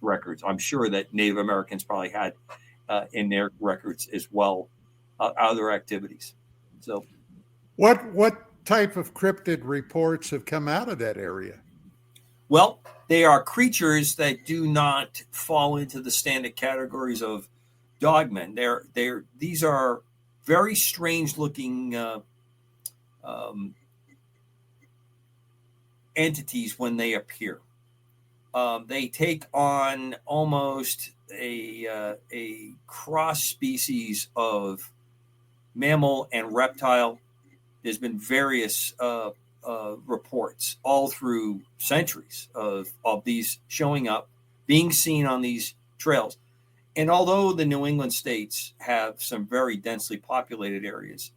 records. I'm sure that Native Americans probably had in their records as well other activities. So, What type of cryptid reports have come out of that area? well, they are creatures that do not fall into the standard categories of dogmen. These are very strange looking entities when they appear. They take on almost a cross species of mammal and reptile. There's been various reports all through centuries of these showing up, being seen on these trails. And although the New England states have some very densely populated areas,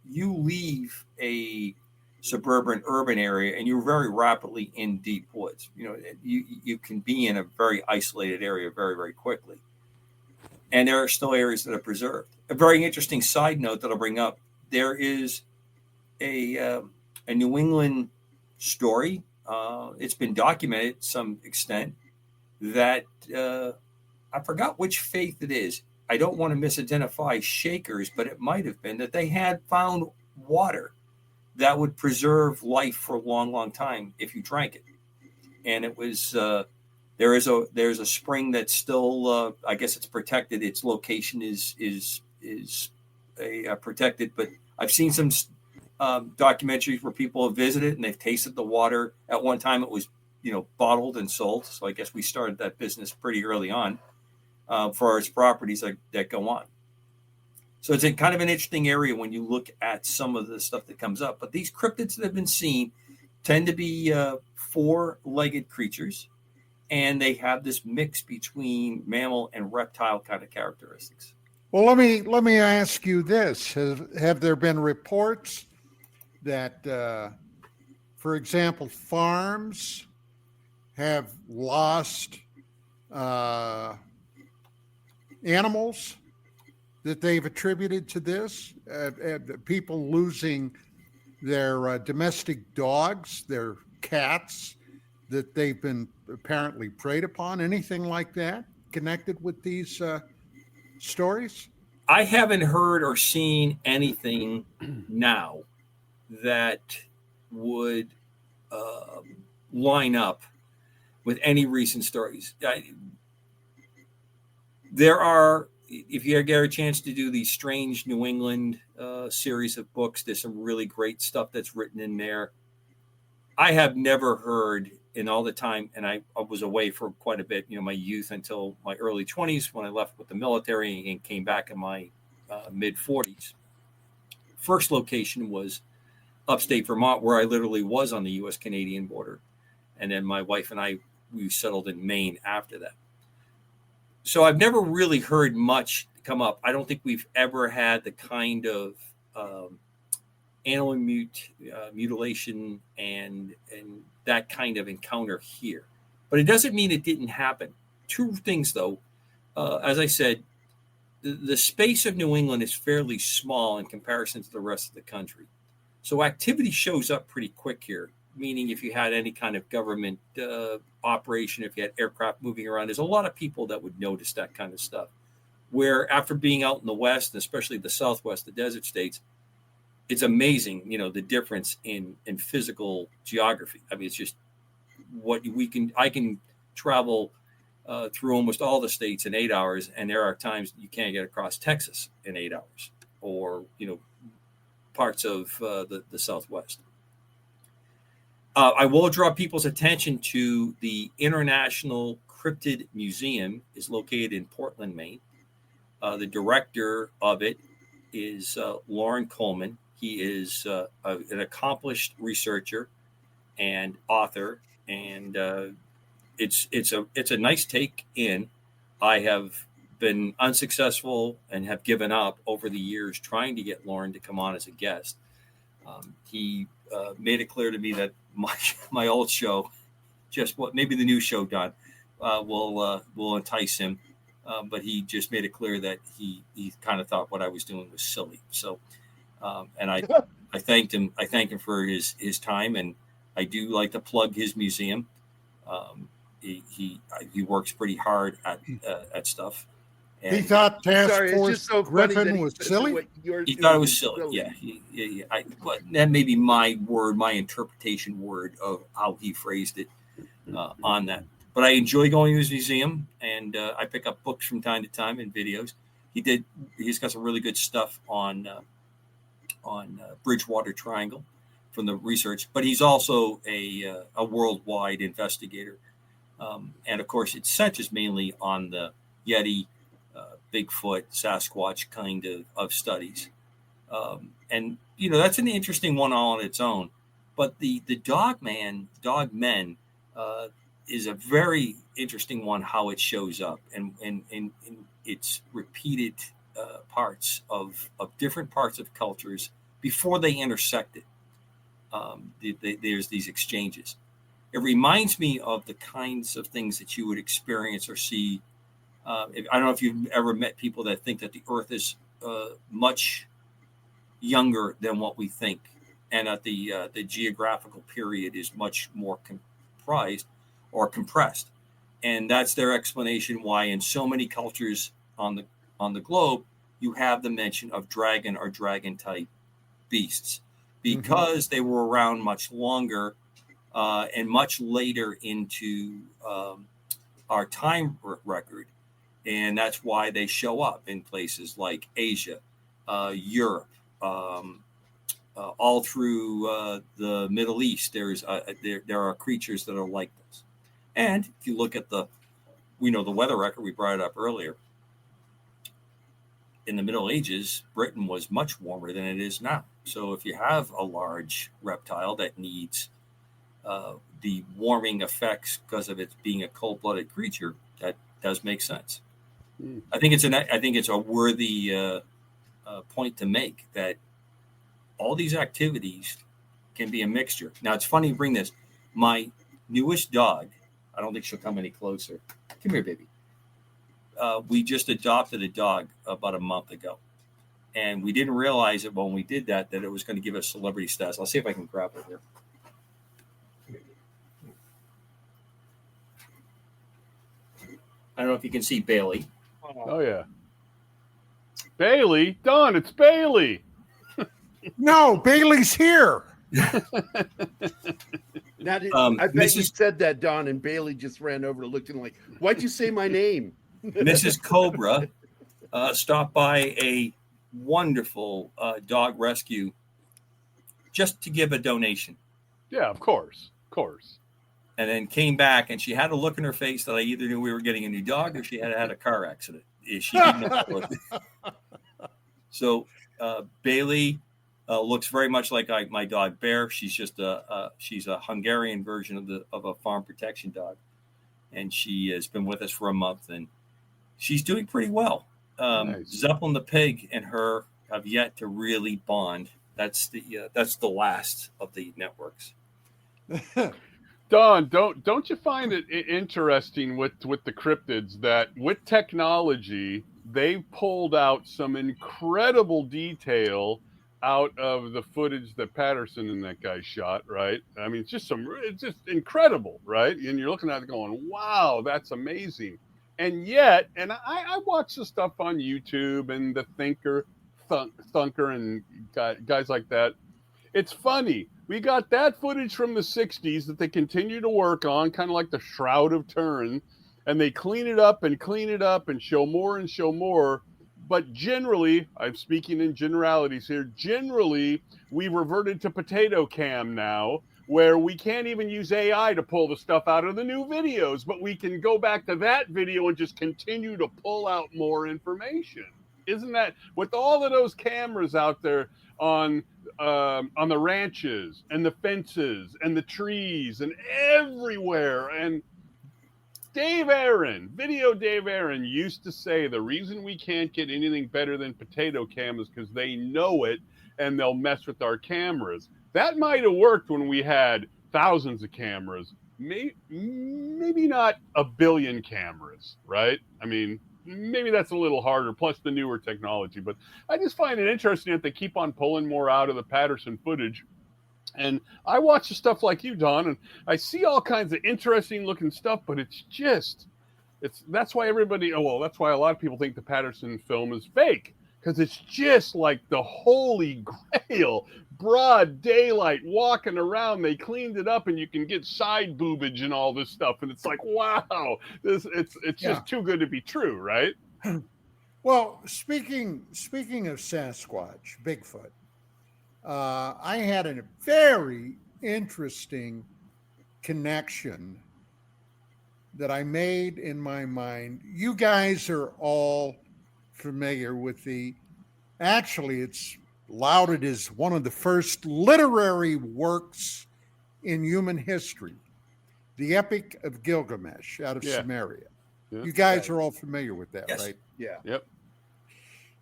you leave a suburban urban area and you're very rapidly in deep woods. You know, you can be in a very isolated area very, very quickly. And there are still areas that are preserved. A very interesting side note that I'll bring up, there is a New England story. It's been documented to some extent that I forgot which faith it is. I don't want to misidentify Shakers, but it might have been that they had found water that would preserve life for a long, long time if you drank it. And it was there's a spring that's still I guess it's protected. Its location is protected, but I've seen some documentaries where people have visited and they've tasted the water. At one time, it was, you know, bottled and sold. So I guess we started that business pretty early on for its properties that go on. So it's a kind of an interesting area when you look at some of the stuff that comes up. But these cryptids that have been seen tend to be four-legged creatures, and they have this mix between mammal and reptile kind of characteristics. Well, let me ask you this: have there been reports that, for example, farms have lost animals that they've attributed to this? People losing their domestic dogs, their cats that they've been apparently preyed upon? Anything like that connected with these stories? I haven't heard or seen anything now that would line up with any recent stories. There are, if you get a chance to do the Strange New England series of books, there's some really great stuff that's written in there. I have never heard in all the time, and I was away for quite a bit, my youth until my early 20s when I left with the military and came back in my mid 40s. First location was upstate Vermont, where I literally was on the U.S.-Canadian border. And then my wife and I, we settled in Maine after that. So I've never really heard much come up. I don't think we've ever had the kind of animal mutilation and that kind of encounter here. But it doesn't mean it didn't happen. Two things, though. As I said, the space of New England is fairly small in comparison to the rest of the country. So activity shows up pretty quick here, meaning if you had any kind of government operation, if you had aircraft moving around, there's a lot of people that would notice that kind of stuff. Where after being out in the West, especially the Southwest, the desert states, it's amazing, the difference in physical geography. I mean, it's just I can travel through almost all the states in 8 hours, and there are times you can't get across Texas in 8 hours, or parts of the Southwest. I will draw people's attention to the International Cryptid Museum is located in Portland, Maine. The director of it is Lauren Coleman. He is an accomplished researcher and author, and it's a nice take in. I have been unsuccessful and have given up over the years trying to get Lauren to come on as a guest. He made it clear to me that my old show, maybe the new show, Don, will entice him. But he just made it clear that he kind of thought what I was doing was silly. So, and I thanked him. I thank him for his time, and I do like to plug his museum. He works pretty hard at stuff. And he thought Task Force so Griffin was silly. He thought it was silly. Yeah. But that may be my interpretation word of how he phrased it on that. But I enjoy going to his museum, and I pick up books from time to time and videos. He's got some really good stuff on Bridgewater Triangle from the research, but he's also a worldwide investigator. And of course, it centers mainly on the Yeti, Bigfoot, Sasquatch kind of studies. And, that's an interesting one all on its own. But the dog men, is a very interesting one, how it shows up and its repeated parts of different parts of cultures before they intersected. There's these exchanges. It reminds me of the kinds of things that you would experience or see. I don't know if you've ever met people that think that the Earth is much younger than what we think, and that the geographical period is much more comprised or compressed. And that's their explanation why in so many cultures on the globe, you have the mention of dragon or dragon type beasts, because they were around much longer and much later into our time record. And that's why they show up in places like Asia, Europe, all through the Middle East. There are creatures that are like this. And if you look at the weather record, we brought it up earlier. In the Middle Ages, Britain was much warmer than it is now. So if you have a large reptile that needs the warming effects because of it being a cold-blooded creature, that does make sense. I think it's a worthy point to make, that all these activities can be a mixture. Now, it's funny you bring this. My newest dog, I don't think she'll come any closer. Come here, baby. We just adopted a dog about a month ago. And we didn't realize it when we did that it was going to give us celebrity status. I'll see if I can grab it here. I don't know if you can see Bailey. Oh, yeah. Bailey? Don, it's Bailey. No, Bailey's here. I bet you said that, Don, and Bailey just ran over and looked at him like, why'd you say my name? Mrs. Cobra stopped by a wonderful dog rescue just to give a donation. Yeah, of course. course. And then came back, and she had a look in her face that I either knew we were getting a new dog or she had had a car accident. She didn't know. So Bailey looks very much like my dog Bear. She's just she's a Hungarian version of a farm protection dog, and she has been with us for a month, and she's doing pretty well. Nice. Zeppelin the pig and her have yet to really bond. That's the last of the networks. Don, don't you find it interesting with the cryptids that with technology they've pulled out some incredible detail out of the footage that Patterson and that guy shot, right? I mean, it's just incredible, right? And you're looking at it going, wow, that's amazing. And yet, and I watch the stuff on YouTube and the Thunker and guys like that. It's funny. We got that footage from the 60s that they continue to work on, kind of like the Shroud of Turin, and they clean it up and show more and show more. But generally, I'm speaking in generalities here, generally, we reverted to potato cam now, where we can't even use AI to pull the stuff out of the new videos, but we can go back to that video and just continue to pull out more information. Isn't that, with all of those cameras out there on the ranches and the fences and the trees and everywhere? And Dave Aaron used to say the reason we can't get anything better than potato cam is because they know it and they'll mess with our cameras. That might have worked when we had thousands of cameras, maybe not a billion cameras, right? I mean, maybe that's a little harder, plus the newer technology. But I just find it interesting that they keep on pulling more out of the Patterson footage. And I watch the stuff like you, Don, and I see all kinds of interesting looking stuff, but that's why that's why a lot of people think the Patterson film is fake, because it's just like the holy grail, broad daylight, walking around. They cleaned it up, and you can get side boobage and all this stuff, and it's like, wow, it's just too good to be true, right? Well, speaking of Sasquatch, Bigfoot, I had a very interesting connection that I made in my mind. You guys are all familiar with actually it's lauded as one of the first literary works in human history, the Epic of Gilgamesh out of Sumeria. Yeah. You guys are all familiar with that, right? Yeah. Yep.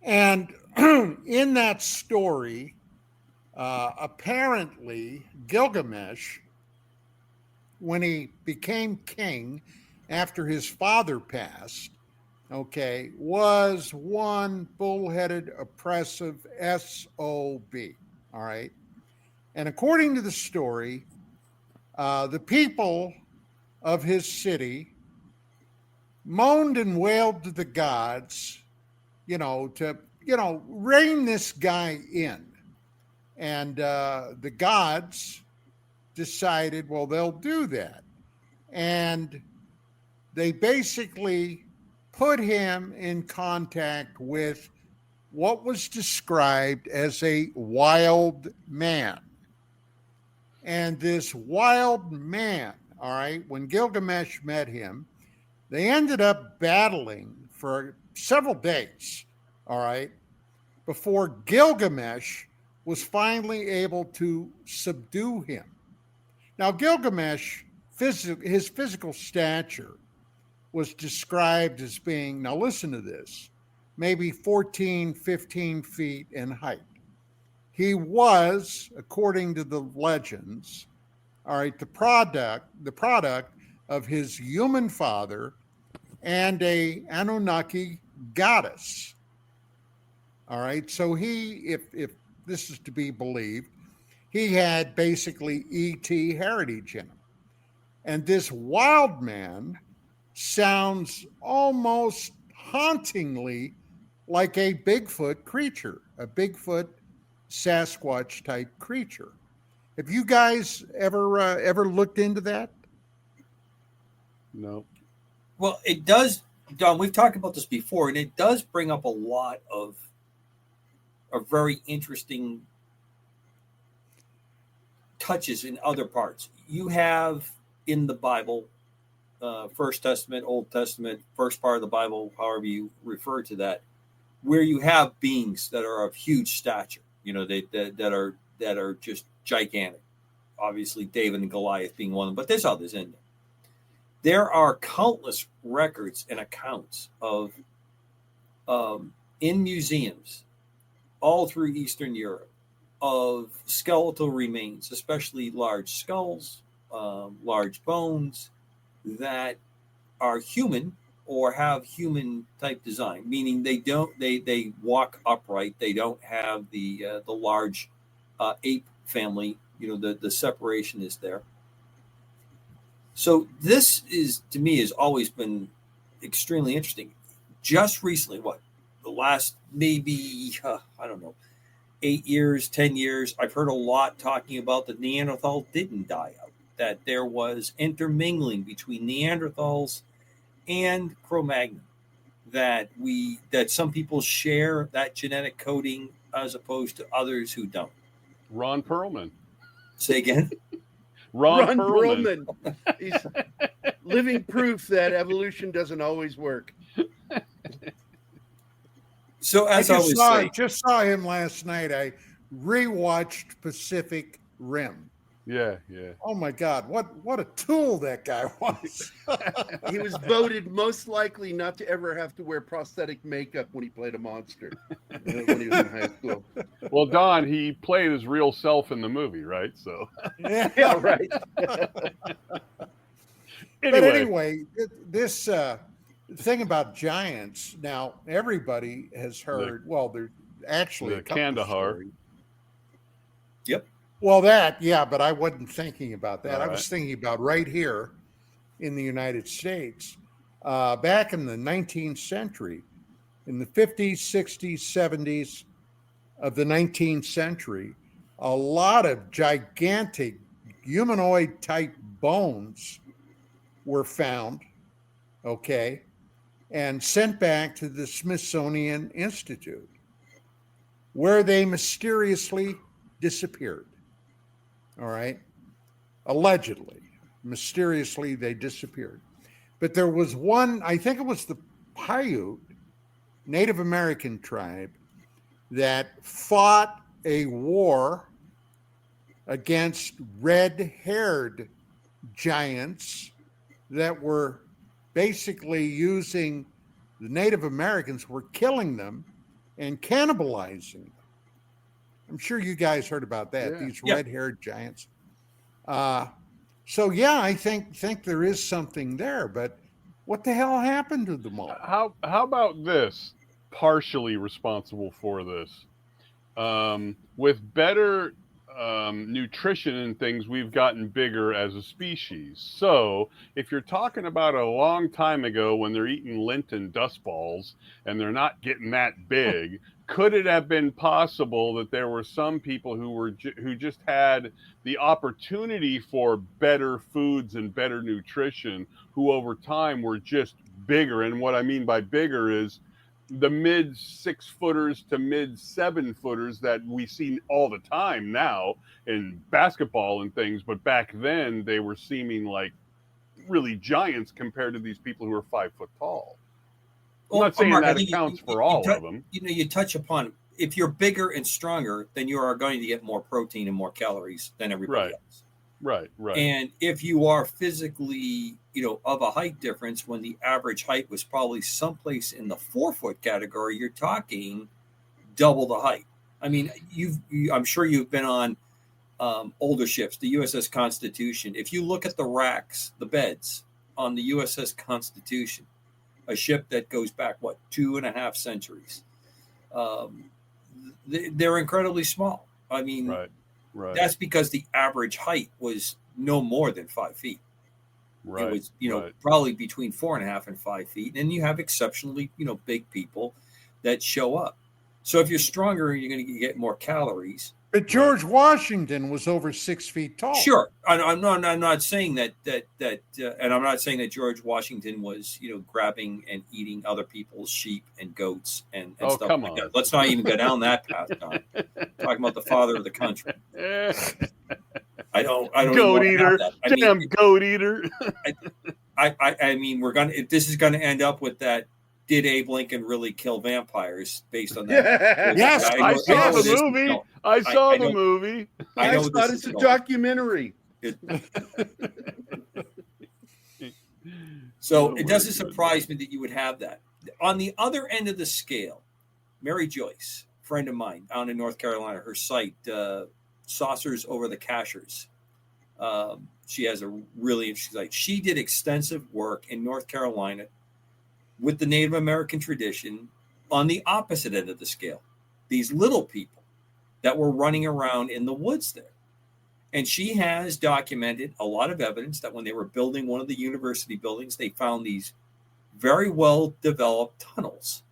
And in that story, apparently Gilgamesh, when he became king after his father passed, was one bullheaded, oppressive SOB. All right. And according to the story, the people of his city moaned and wailed to the gods, to rein this guy in. And the gods decided, well, they'll do that. And they basically put him in contact with what was described as a wild man. And this wild man, all right, when Gilgamesh met him, they ended up battling for several days, all right, before Gilgamesh was finally able to subdue him. Now, Gilgamesh, his physical stature was described as being, now listen to this, maybe 14, 15 feet in height. He was, according to the legends, all right, the product of his human father and a Anunnaki goddess. All right, so he, if this is to be believed, he had basically E.T. heritage in him. And this wild man sounds almost hauntingly like a Bigfoot creature, a Bigfoot Sasquatch type creature. Have you guys ever looked into that? No. Well, it does, Don. We've talked about this before, and it does bring up a lot of a very interesting touches in other parts. You have in the Bible, First Testament, Old Testament, first part of the Bible, however you refer to that, where you have beings that are of huge stature, that are just gigantic. Obviously, David and Goliath being one of them, but there's others in there. There are countless records and accounts of in museums all through Eastern Europe of skeletal remains, especially large skulls, large bones that are human or have human type design, meaning they walk upright. They don't have the large ape family. The separation is there. So this is, to me, has always been extremely interesting. Just recently, the last maybe, 8 years, 10 years, I've heard a lot talking about that Neanderthal didn't die out, that there was intermingling between Neanderthals and Cro-Magnon, that some people share that genetic coding as opposed to others who don't. Ron Perlman. Say again? Ron Perlman. He's living proof that evolution doesn't always work. So as I was saying, just saw him last night. I rewatched Pacific Rim. Yeah. Oh my God, what a tool that guy was. He was voted most likely not to ever have to wear prosthetic makeup when he played a monster when he was in high school. Well, Don, he played his real self in the movie, right? So yeah, right. But anyway, this thing about giants. Now everybody has heard. There's actually a couple Kandahar. stories. Yep. Well, but I wasn't thinking about that. All I right. was thinking about right here in the United States, back in the 19th century, in the 50s, 60s, 70s of the 19th century, a lot of gigantic humanoid type bones were found, and sent back to the Smithsonian Institute, where they mysteriously disappeared. All right. Allegedly, mysteriously, they disappeared. But there was one, I think it was the Paiute Native American tribe that fought a war against red-haired giants that were basically using the Native Americans, were killing them and cannibalizing them. I'm sure you guys heard about that. Yeah. These red-haired giants. So yeah, I think there is something there, but what the hell happened to them all? How about this? Partially responsible for this. With better nutrition and things, we've gotten bigger as a species. So if you're talking about a long time ago when they're eating lint and dust balls and they're not getting that big, could it have been possible that there were some people who just had the opportunity for better foods and better nutrition, who over time were just bigger? And what I mean by bigger is the mid 6 footers to mid 7 footers that we see all the time now in basketball and things. But back then they were seeming like really giants compared to these people who are 5 foot tall. I'm not saying Mark, that accounts for all of them. You touch upon, if you're bigger and stronger, then you are going to get more protein and more calories than everybody else. Right. And if you are physically, of a height difference, when the average height was probably someplace in the 4 foot category, you're talking double the height. I mean, I'm sure you've been on older ships, the USS Constitution. If you look at the racks, the beds on the USS Constitution, a ship that goes back, 2.5 centuries, they're incredibly small. I mean, right. That's because the average height was no more than 5 feet. Right. It was, probably between 4.5 and 5 feet. And you have exceptionally, big people that show up. So if you're stronger, you're going to get more calories. But George Washington was over 6 feet tall. Sure, I'm not saying that, and I'm not saying that George Washington was, grabbing and eating other people's sheep and goats and stuff like that. Let's not even go down that path, Don. Talking about the father of the country. I don't even Goat want to have eater. that. Damn goat eater. I mean, this is going to end up with that. Did Abe Lincoln really kill vampires based on that? Yes, I saw the this- movie. no, I saw the know- movie. I know thought this it's is a going. documentary. So Oh, it my doesn't goodness. surprise me that you would have that. On the other end of the scale, Mary Joyce, friend of mine down in North Carolina, her site, Saucers Over the Cachers. She has a really interesting site. She did extensive work in North Carolina with the Native American tradition on the opposite end of the scale. These little people that were running around in the woods there. And she has documented a lot of evidence that when they were building one of the university buildings, they found these very well developed tunnels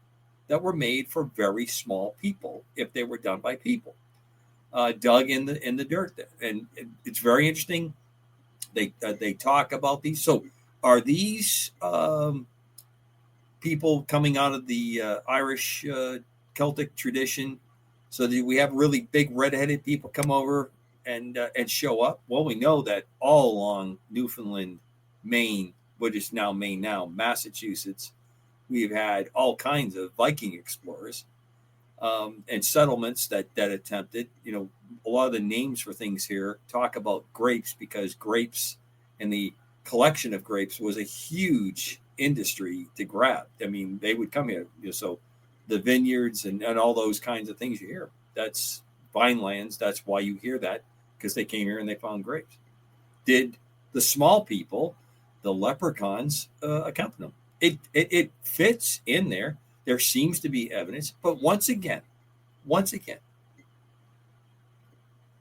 that were made for very small people if they were done by people, dug in the dirt there. And it's very interesting. They talk about these. So are these people coming out of the Irish Celtic tradition? So that we have really big redheaded people come over and show up? Well, we know that all along Newfoundland, Maine, what is now Maine now, Massachusetts, we've had all kinds of Viking explorers and settlements that attempted. A lot of the names for things here talk about grapes because grapes and the collection of grapes was a huge industry to grab. I mean, they would come here. So the vineyards and all those kinds of things you hear, that's vinelands. That's why you hear that, because they came here and they found grapes. Did the small people, the leprechauns, accompany them? It fits in there. There seems to be evidence, but once again,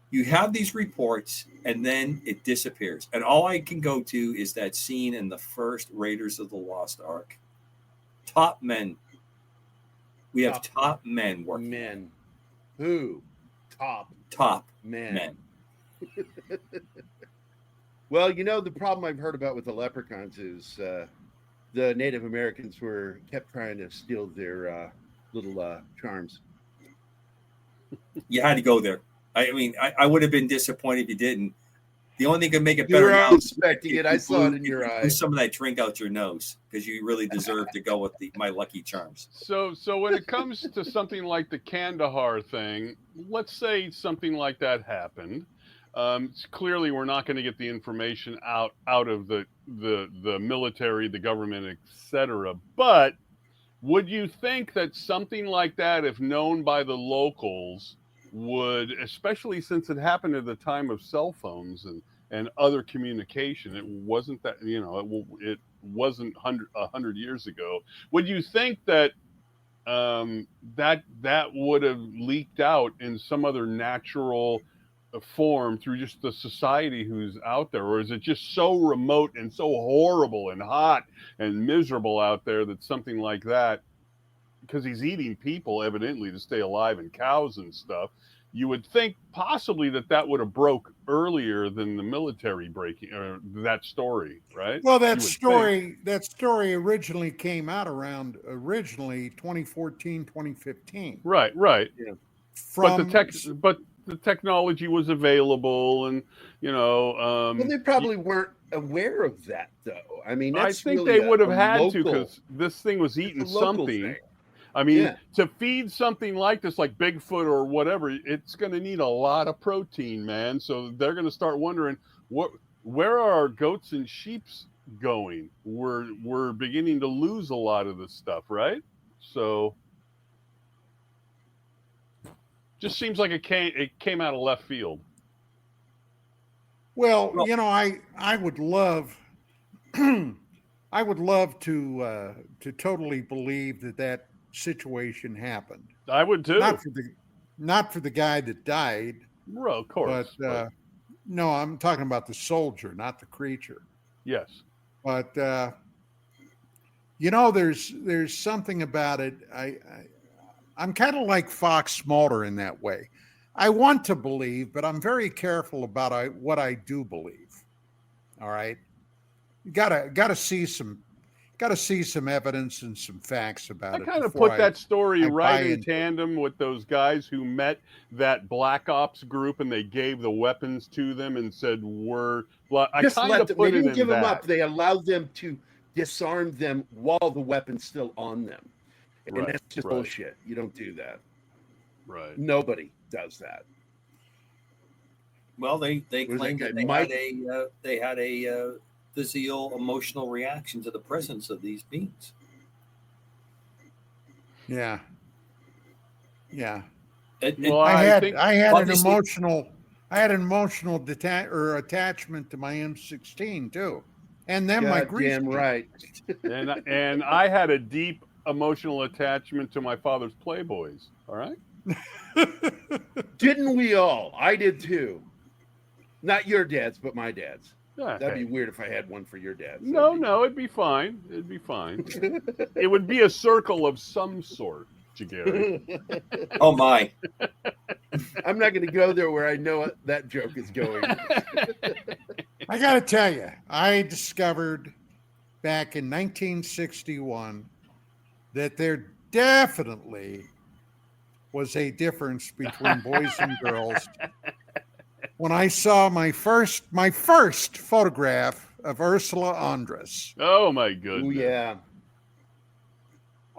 you have these reports and then it disappears. And all I can go to is that scene in the first Raiders of the Lost Ark. Top men. We have top men working. Men. Who? Top men. men. Well, the problem I've heard about with the leprechauns is the Native Americans kept trying to steal their little charms. You had to go there. I mean, I would have been disappointed if you didn't. The only thing that could make it You better were now is expecting it. I saw it in your blew eyes. some of that drink out your nose because you really deserve to go with my Lucky Charms. So when it comes to something like the Kandahar thing, let's say something like that happened. Clearly, we're not going to get the information out of the military, the government, etc. But would you think that something like that, if known by the locals, would, especially since it happened at the time of cell phones and other communication, it wasn't that, it wasn't 100 years ago. Would you think that that would have leaked out in some other natural form through just the society who's out there, or is it just so remote and so horrible and hot and miserable out there that something like that, because he's eating people evidently to stay alive and cows and stuff, you would think possibly that would have broke earlier than the military breaking or that story, right? Well, that story originally came out around 2014, 2015. Right. Yeah. But the technology was available, and Well, they probably weren't aware of that, though. I mean, I think they would have had to, because this thing was eating something. Thing. I mean, to feed something like this, like Bigfoot or whatever, it's going to need a lot of protein, man. So they're going to start wondering, where are our goats and sheep's going? We're beginning to lose a lot of this stuff, right? So just seems like it came out of left field. Well, I would love I would love to totally believe that situation happened. I would too. Not for the guy that died. Well, of course. But no, I'm talking about the soldier, not the creature. Yes. But there's something about it. I'm kind of like Fox Mulder in that way. I want to believe, but I'm very careful about what I do believe. All right, you gotta see some. got to see some evidence and some facts about I it. kind of before put that story I right buy in into it. tandem with those guys who met that Black Ops group and they gave the weapons to them and said, I Just kind let of them. put They it didn't in give them that. up. They allowed them to disarm them while the weapon's still on them, and Right, that's just right. bullshit. You don't do that. Right. Nobody does that. Well, they Was claimed that that guy, they had a physical emotional reaction to the presence of these beings. Yeah. Yeah. It, I had think an obviously- emotional attachment to my M16 too, and then my grease Goddamn gun. right. and I had a deep emotional attachment to my father's Playboys. All right. Didn't we all? I did too. Not your dad's, but my dad's. Yeah, That'd hey. be weird if I had one for your dad's. No, it'd be fine. It'd be fine. It would be a circle of some sort, Gary. Oh my! I'm not going to go there where I know that joke is going. I got to tell you, I discovered back in 1961 that there definitely was a difference between boys and girls when I saw my first photograph of Ursula Andress. Oh my goodness! Oh yeah.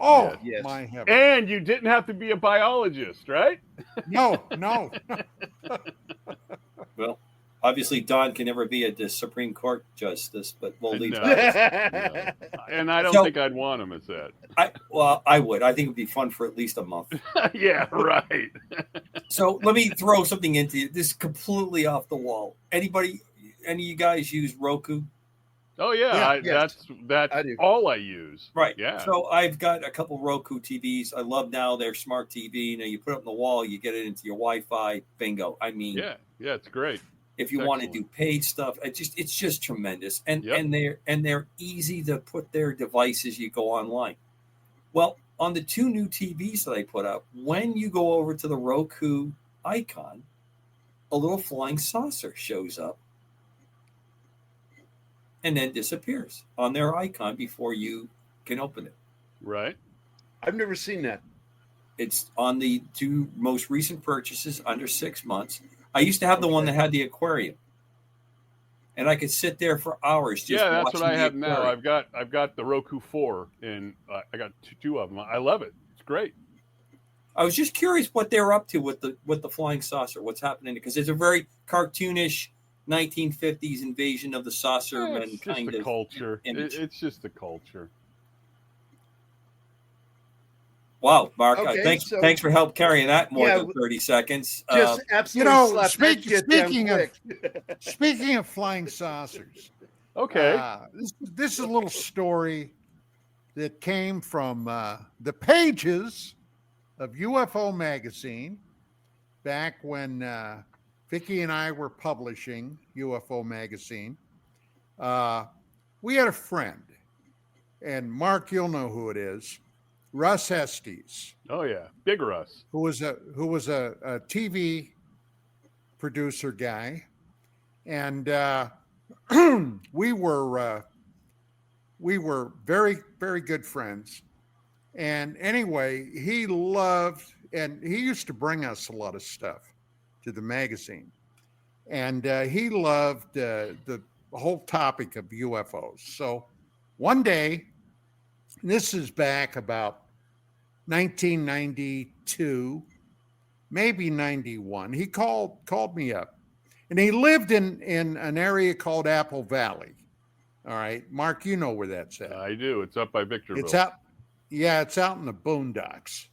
Oh Yes. my heavens! And you didn't have to be a biologist, right? No. Well, obviously Don can never be a Supreme Court justice, but we'll leave No. that. And I don't So- think I'd want him as that. I would. I think it'd be fun for at least a month. Yeah, right. So let me throw something into you. This is completely off the wall. Any of you guys use Roku? Oh yeah, Yes. that's I do. all I use. Right. Yeah. So I've got a couple Roku TVs. I love now their smart TV. You put it on the wall, you get it into your Wi-Fi. Bingo. I mean, yeah, it's great. if you It's want to excellent. do paid stuff, it's just tremendous. And Yep. they're easy to put their devices. You go online. Well, on the two new TVs that I put up, when you go over to the Roku icon, a little flying saucer shows up and then disappears on their icon before you can open it. Right. I've never seen that. It's on the two most recent purchases under 6 months. I used to have the one that had the aquarium, and I could sit there for hours. Just Yeah, that's what watching I the have now. aquarium. I've got the Roku 4, and I got two of them. I love it. It's great. I was just curious what they're up to with the flying saucer. What's happening? Because it's a very cartoonish 1950s invasion of the saucer Yeah, and it's just kind the of culture. image. It's just the culture. Wow, Mark! Okay, thanks for help carrying that more Yeah, than 30 seconds. Just absolutely slap that shit down quick. Speaking of flying saucers, Okay. this is a little story that came from the pages of UFO magazine back when Vicki and I were publishing UFO magazine. We had a friend, and Mark, you'll know who it is, Russ Estes, Oh yeah, Big Russ. who was a TV producer guy, and we were very, very good friends. And anyway, he loved, and he used to bring us a lot of stuff to the magazine, and he loved the whole topic of UFOs. So one day, this is back about 1992, maybe 91. He called me up, and he lived in an area called Apple Valley. All right, Mark, you know where that's at. I do. It's up by Victorville. It's out. Yeah, it's out in the boondocks.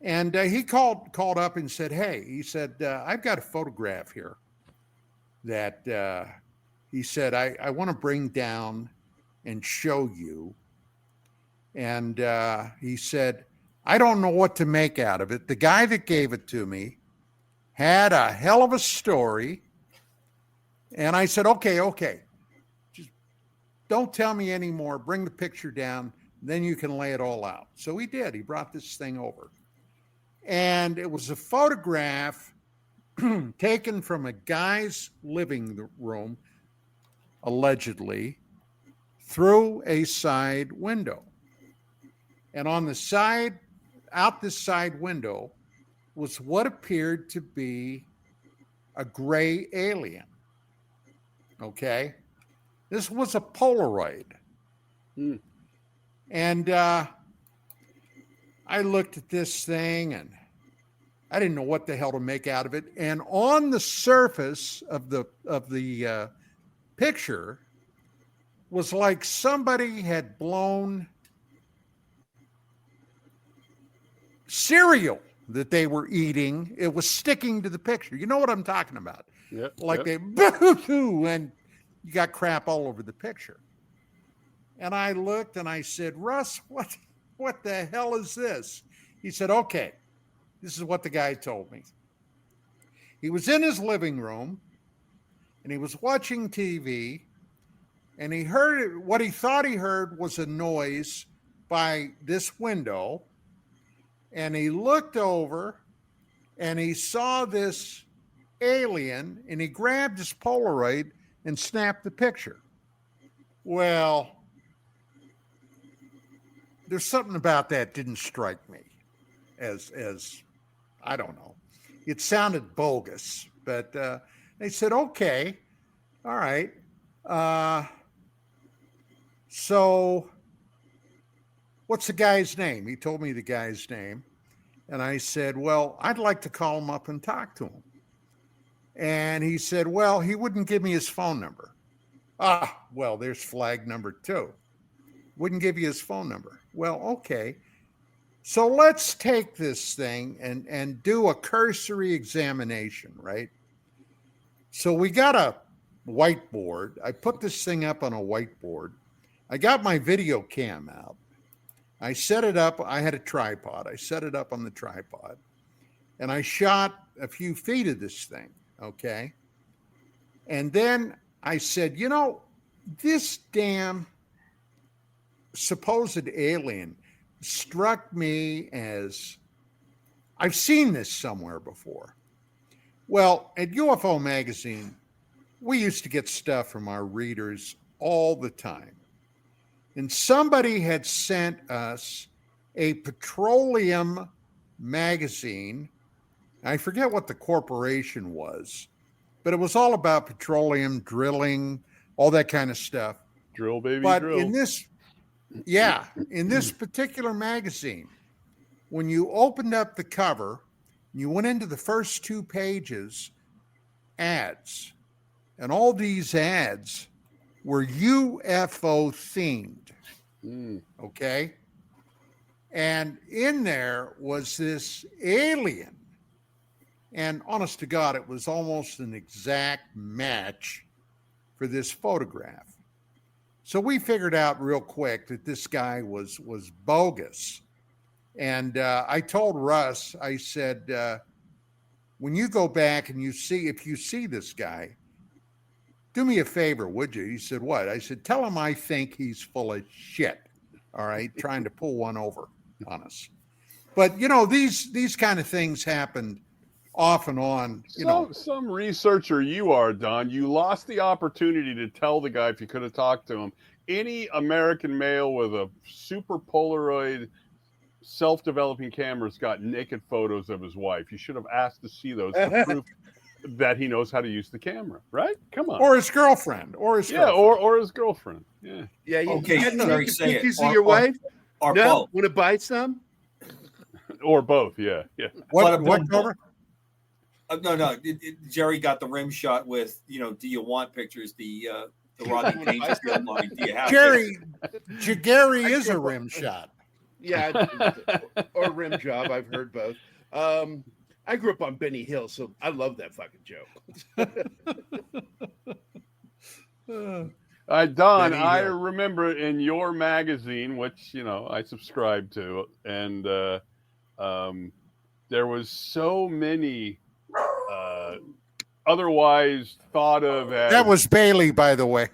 And he called up and said, "Hey," he said, "I've got a photograph here that he said I want to bring down and show you." And he said, "I don't know what to make out of it. The guy that gave it to me had a hell of a story." And I said, okay. Just don't tell me anymore. Bring the picture down. Then you can lay it all out. So he did. He brought this thing over. And it was a photograph taken from a guy's living room, allegedly, through a side window. And on the side, out this side window, was what appeared to be a gray alien. Okay? This was a Polaroid. And I looked at this thing and I didn't know what the hell to make out of it. And on the surface of the picture was like somebody had blown cereal that they were eating. It was sticking to the picture. You know what I'm talking about? Yep. Like they boo-hoo, and you got crap all over the picture. And I looked and I said, Russ, what the hell is this? He said, okay, this is what the guy told me. He was in his living room and he was watching TV and he heard what he thought he heard was a noise by this window. And he looked over and he saw this alien and he grabbed his Polaroid and snapped the picture. Well, there's something about that didn't strike me as I don't know. It sounded bogus, but they said, okay, all right. So what's the guy's name? He told me the guy's name. And I said, well, I'd like to call him up and talk to him. And he said, well, he wouldn't give me his phone number. Well, there's flag number 2. Wouldn't give you his phone number. Well, okay. So let's take this thing and do a cursory examination, right? So we got a whiteboard. I put this thing up on a whiteboard. I got my video cam out. I set it up. I had a tripod. I set it up on the tripod. And I shot a few feet of this thing, okay? And then I said, you know, this damn supposed alien struck me as, I've seen this somewhere before. Well, at UFO Magazine, we used to get stuff from our readers all the time. And somebody had sent us a petroleum magazine. I forget what the corporation was, but it was all about petroleum, drilling, all that kind of stuff. Drill, baby, but drill. in this particular magazine, when you opened up the cover, you went into the first 2 pages, ads. And all these ads were UFO themed. Okay. And in there was this alien. And honest to God, it was almost an exact match for this photograph. So we figured out real quick that this guy was bogus. And I told Russ, I said, when you go back and if you see this guy, do me a favor, would you? He said, what? I said, tell him I think he's full of shit. All right. Trying to pull one over on us. But, you know, these kind of things happened off and on. Some researcher you are, Don. You lost the opportunity to tell the guy, if you could have talked to him, any American male with a super Polaroid self-developing camera's got naked photos of his wife. You should have asked to see those to prove that he knows how to use the camera, right? Come on. Or his girlfriend. Or his girlfriend. Yeah. Yeah. Okay, You got Jerry, naked say it. pictures of your wife? Or No? both. Want to buy some? Or both, yeah. What cover? No. Jerry got the rim shot with, do you want pictures? The Rodney Dangerfield line. Do you have Gary is a rim shot. Yeah, or rim job. I've heard both. I grew up on Benny Hill, so I love that fucking joke. Don, I remember in your magazine, which, I subscribe to, and there was so many otherwise thought of as... That was Bailey, by the way.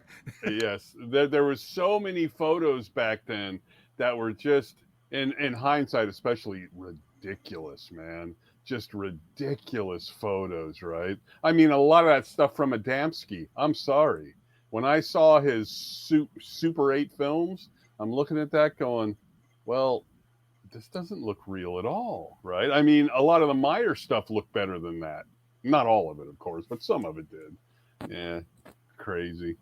Yes. There was so many photos back then that were just, in hindsight especially, ridiculous, man. Just ridiculous photos, right? I mean, a lot of that stuff from Adamski. I'm sorry. when I saw his Super 8 films, I'm looking at that going, well, this doesn't look real at all, right? I mean, a lot of the Meyer stuff looked better than that. Not all of it, of course, but some of it did. Yeah, crazy.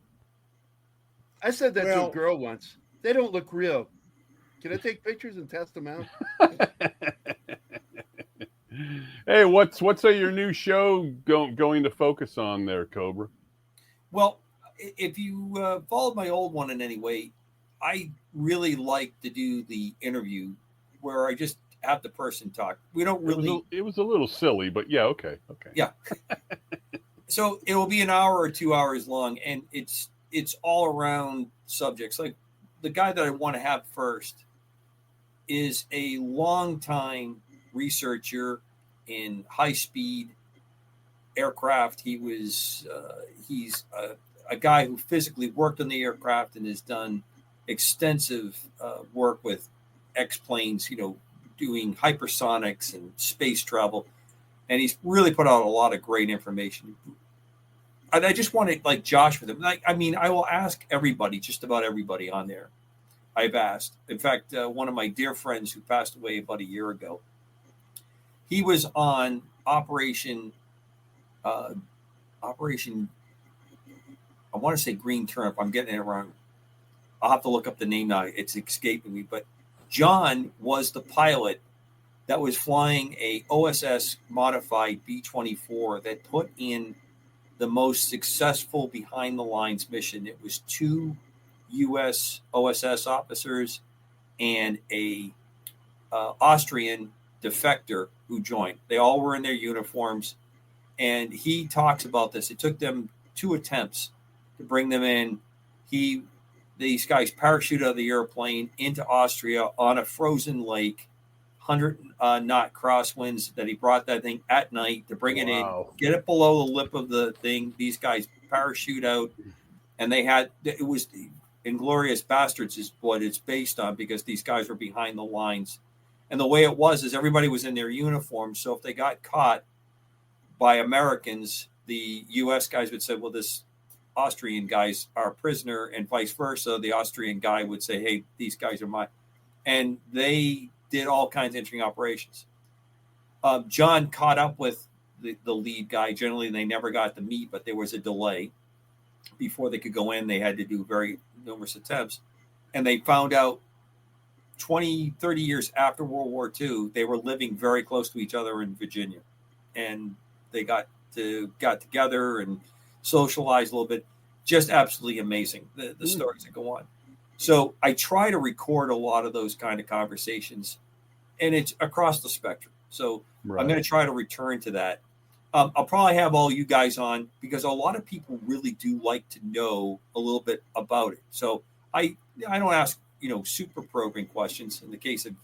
I said that to Well- a girl once. They don't look real. Can I take pictures and test them out? Hey, what's your new show going to focus on there, Cobra? Well, if you followed my old one in any way, I really like to do the interview where I just have the person talk. We don't really. It was a little silly, but yeah, okay. Yeah. So it will be an hour or 2 hours long, and it's all around subjects. Like the guy that I want to have first is a longtime researcher in high-speed aircraft. He's a guy who physically worked on the aircraft and has done extensive work with X-planes, doing hypersonics and space travel. And he's really put out a lot of great information. And I just want to like Josh with him. I will ask everybody, just about everybody on there. I've asked. In fact, one of my dear friends who passed away about a year ago, he was on Operation, I want to say Green Turnip. I'm getting it wrong. I'll have to look up the name now. It's escaping me. But John was the pilot that was flying a OSS modified B-24 that put in the most successful behind the lines mission. It was 2 U.S. OSS officers and a Austrian defector who joined. They all were in their uniforms, and he talks about this. It took them 2 attempts to bring them in. These guys parachuted out of the airplane into Austria on a frozen lake, 100-knot crosswinds, that he brought that thing at night to bring it in, get it below the lip of the thing. These guys parachute out, and it was Inglorious Bastards is what it's based on, because these guys were behind the lines. And the way it was is everybody was in their uniforms. So if they got caught by Americans, the U.S. guys would say, well, this Austrian guy's our prisoner, and vice versa. The Austrian guy would say, hey, these guys are mine. And they did all kinds of interesting operations. John caught up with the lead guy. Generally, they never got to meet, but there was a delay before they could go in. They had to do very numerous attempts. And they found out 20, 30 years after World War II, they were living very close to each other in Virginia. And they got together and socialized a little bit. Just absolutely amazing, the stories that go on. So I try to record a lot of those kind of conversations, and it's across the spectrum. So right. I'm going to try to return to that. I'll probably have all you guys on, because a lot of people really do like to know a little bit about it. So I don't ask, super probing questions. In the case of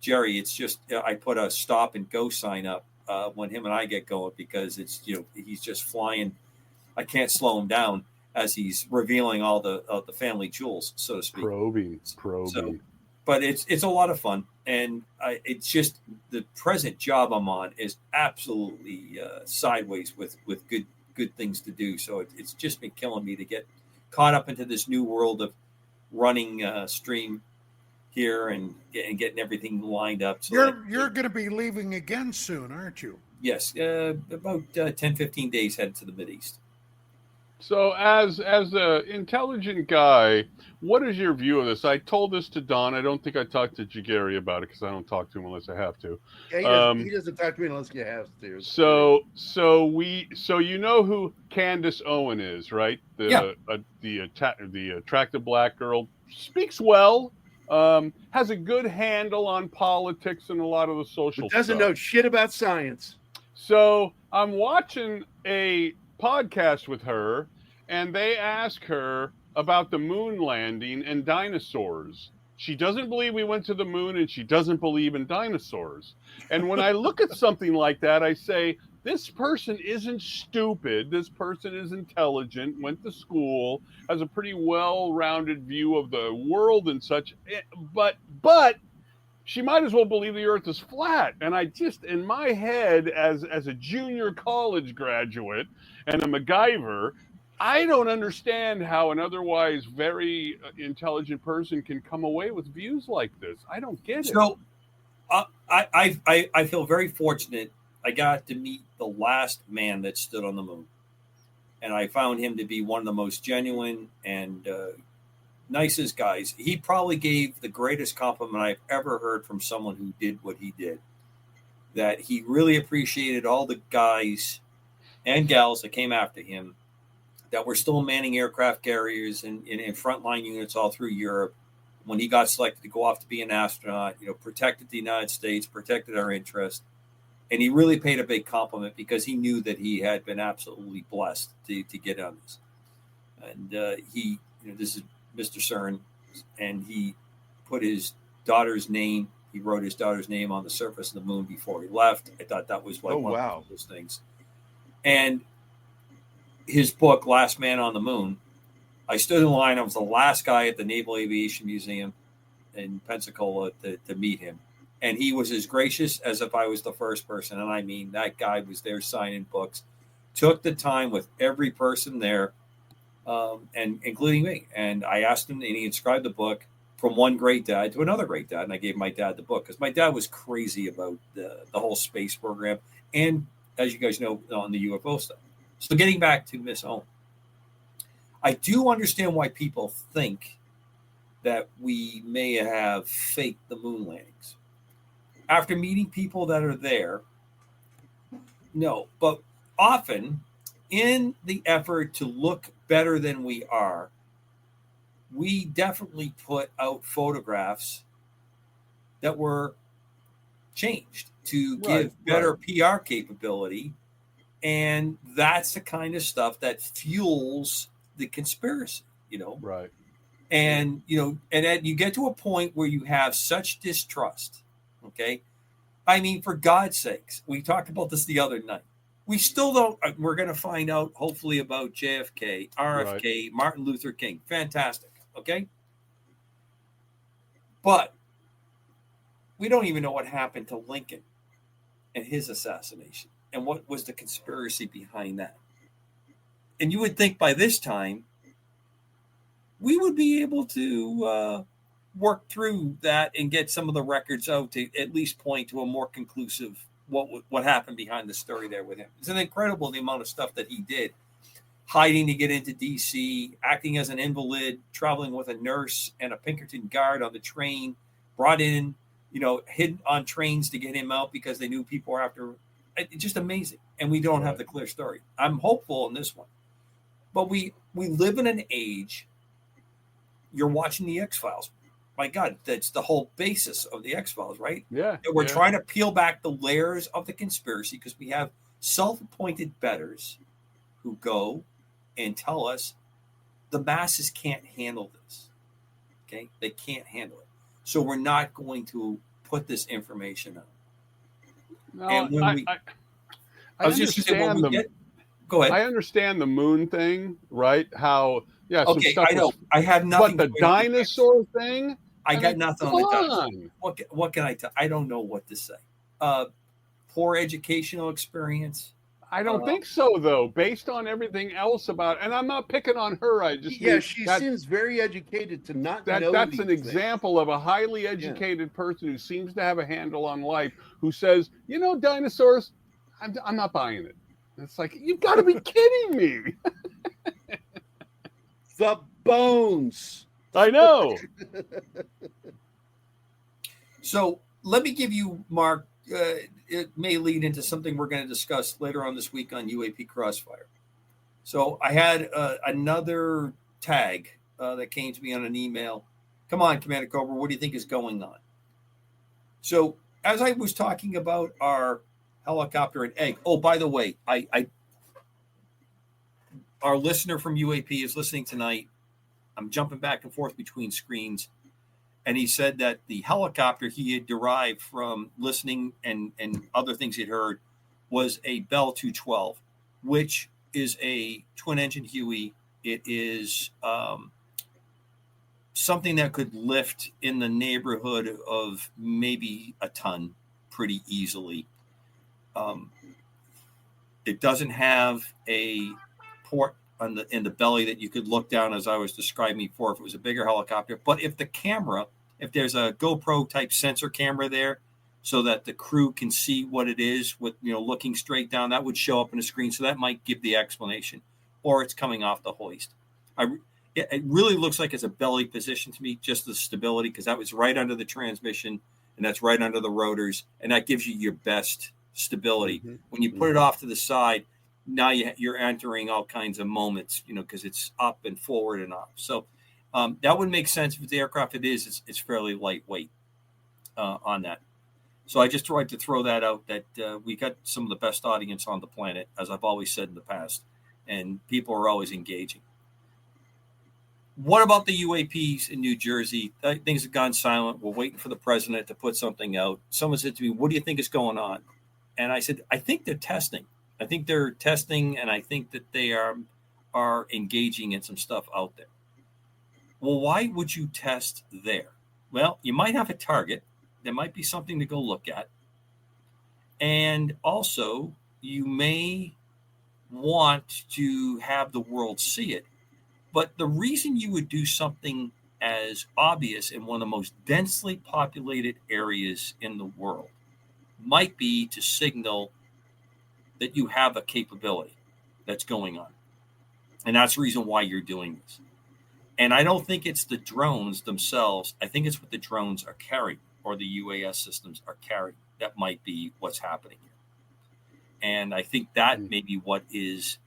Jerry, it's just I put a stop and go sign up when him and I get going, because it's he's just flying. I can't slow him down as he's revealing all the family jewels, so to speak. Probing. So, but it's a lot of fun, and it's just the present job I'm on is absolutely sideways with good things to do. So it's just been killing me to get caught up into this new world of running stream here and getting everything lined up. So you're going to be leaving again soon, aren't you? Yes, about 10, 15 days headed to the Mideast. So as an intelligent guy, what is your view of this? I told this to Don. I don't think I talked to Gary about it, because I don't talk to him unless I have to. Yeah, he doesn't talk to me unless he has to. So you know who Candace Owen is, right? The attractive black girl, speaks well, has a good handle on politics and a lot of the social stuff. Doesn't know shit about science. So I'm watching a podcast with her, and they ask her about the moon landing and dinosaurs. She doesn't believe we went to the moon, and she doesn't believe in dinosaurs. And when I look at something like that, I say, this person isn't stupid. This person is intelligent, went to school, has a pretty well-rounded view of the world and such. But she might as well believe the earth is flat. And I just, in my head, as a junior college graduate and a MacGyver, I don't understand how an otherwise very intelligent person can come away with views like this. I don't get it. So I feel very fortunate. I got to meet the last man that stood on the moon. And I found him to be one of the most genuine and nicest guys. He probably gave the greatest compliment I've ever heard from someone who did what he did. That he really appreciated all the guys and gals that came after him that were still manning aircraft carriers and in frontline units all through Europe. When he got selected to go off to be an astronaut, protected the United States, protected our interest. And he really paid a big compliment because he knew that he had been absolutely blessed to get on this. And this is Mr. CERN, and he put his daughter's name. He wrote his daughter's name on the surface of the moon before he left. I thought that was one of those things. And his book, Last Man on the Moon, I stood in line. I was the last guy at the Naval Aviation Museum in Pensacola to meet him. And he was as gracious as if I was the first person. And I mean, that guy was there signing books, took the time with every person there, and including me. And I asked him, and he inscribed the book from one great dad to another great dad. And I gave my dad the book because my dad was crazy about the whole space program. And as you guys know, on the UFO stuff. So getting back to Miss Owen, I do understand why people think that we may have faked the moon landings. After meeting people that are there, no. But often, in the effort to look better than we are, we definitely put out photographs that were changed to give better PR capability. And that's the kind of stuff that fuels the conspiracy, Right. And, and you get to a point where you have such distrust. Okay. I mean, for God's sakes, we talked about this the other night. We still don't, we're going to find out hopefully about JFK, RFK, Martin Luther King. Fantastic. Okay. But we don't even know what happened to Lincoln and his assassination and what was the conspiracy behind that. And you would think by this time we would be able to work through that and get some of the records out to at least point to a more conclusive what happened behind the story there with him. It's an incredible the amount of stuff that he did, hiding to get into DC, acting as an invalid, traveling with a nurse and a Pinkerton guard on the train, brought in, hidden on trains to get him out because they knew people were after. It's just amazing. And we don't have the clear story. I'm hopeful in this one. But we live in an age, you're watching the X-Files. My God, that's the whole basis of the X-Files, right? Yeah. And we're trying to peel back the layers of the conspiracy because we have self-appointed bettors who go and tell us the masses can't handle this. Okay? They can't handle it. So we're not going to put this information out. No, And when I was just saying go ahead. I understand the moon thing, right? How some okay, stuff I know. I have nothing. But the dinosaur thing, I got nothing on the dinosaur. What can I tell? I don't know what to say. Poor educational experience. I don't think so, though. Based on everything else about, and I'm not picking on her. I just she seems very educated to not know. That's an example of a highly educated person who seems to have a handle on life. Who says, dinosaurs? I'm not buying it. It's like, you've got to be kidding me. The bones. I know. So let me give you, Mark, it may lead into something we're going to discuss later on this week on UAP Crossfire. So I had another tag that came to me on an email. Come on, Commander Cobra, what do you think is going on? So as I was talking about our helicopter and egg, oh, by the way, our listener from UAP is listening tonight. I'm jumping back and forth between screens. And he said that the helicopter he had derived from listening and other things he'd heard was a Bell 212, which is a twin-engine Huey. It is something that could lift in the neighborhood of maybe a ton pretty easily. It doesn't have a port in the belly that you could look down, as I was describing before, if it was a bigger helicopter. But if there's a GoPro type sensor camera there, so that the crew can see what it is with, looking straight down, that would show up on the screen. So that might give the explanation, or it's coming off the hoist. It really looks like it's a belly position to me, just the stability, because that was right under the transmission and that's right under the rotors. And that gives you your best stability. Mm-hmm. When you put it off to the side, now you're entering all kinds of moments, because it's up and forward and up. So that would make sense. If the aircraft it's fairly lightweight on that. So I just tried to throw that out, that we got some of the best audience on the planet, as I've always said in the past, and people are always engaging. What about the UAPs in New Jersey? Things have gone silent. We're waiting for the president to put something out. Someone said to me, "What do you think is going on?" And I said, "I think they're testing. I think they're testing, and I think that they are engaging in some stuff out there." Well, why would you test there? Well, you might have a target. There might be something to go look at. And also, you may want to have the world see it. But the reason you would do something as obvious in one of the most densely populated areas in the world might be to signal that you have a capability that's going on. And that's the reason why you're doing this. And I don't think it's the drones themselves. I think it's what the drones are carrying, or the UAS systems are carrying. That might be what's happening here. And I think that may be what is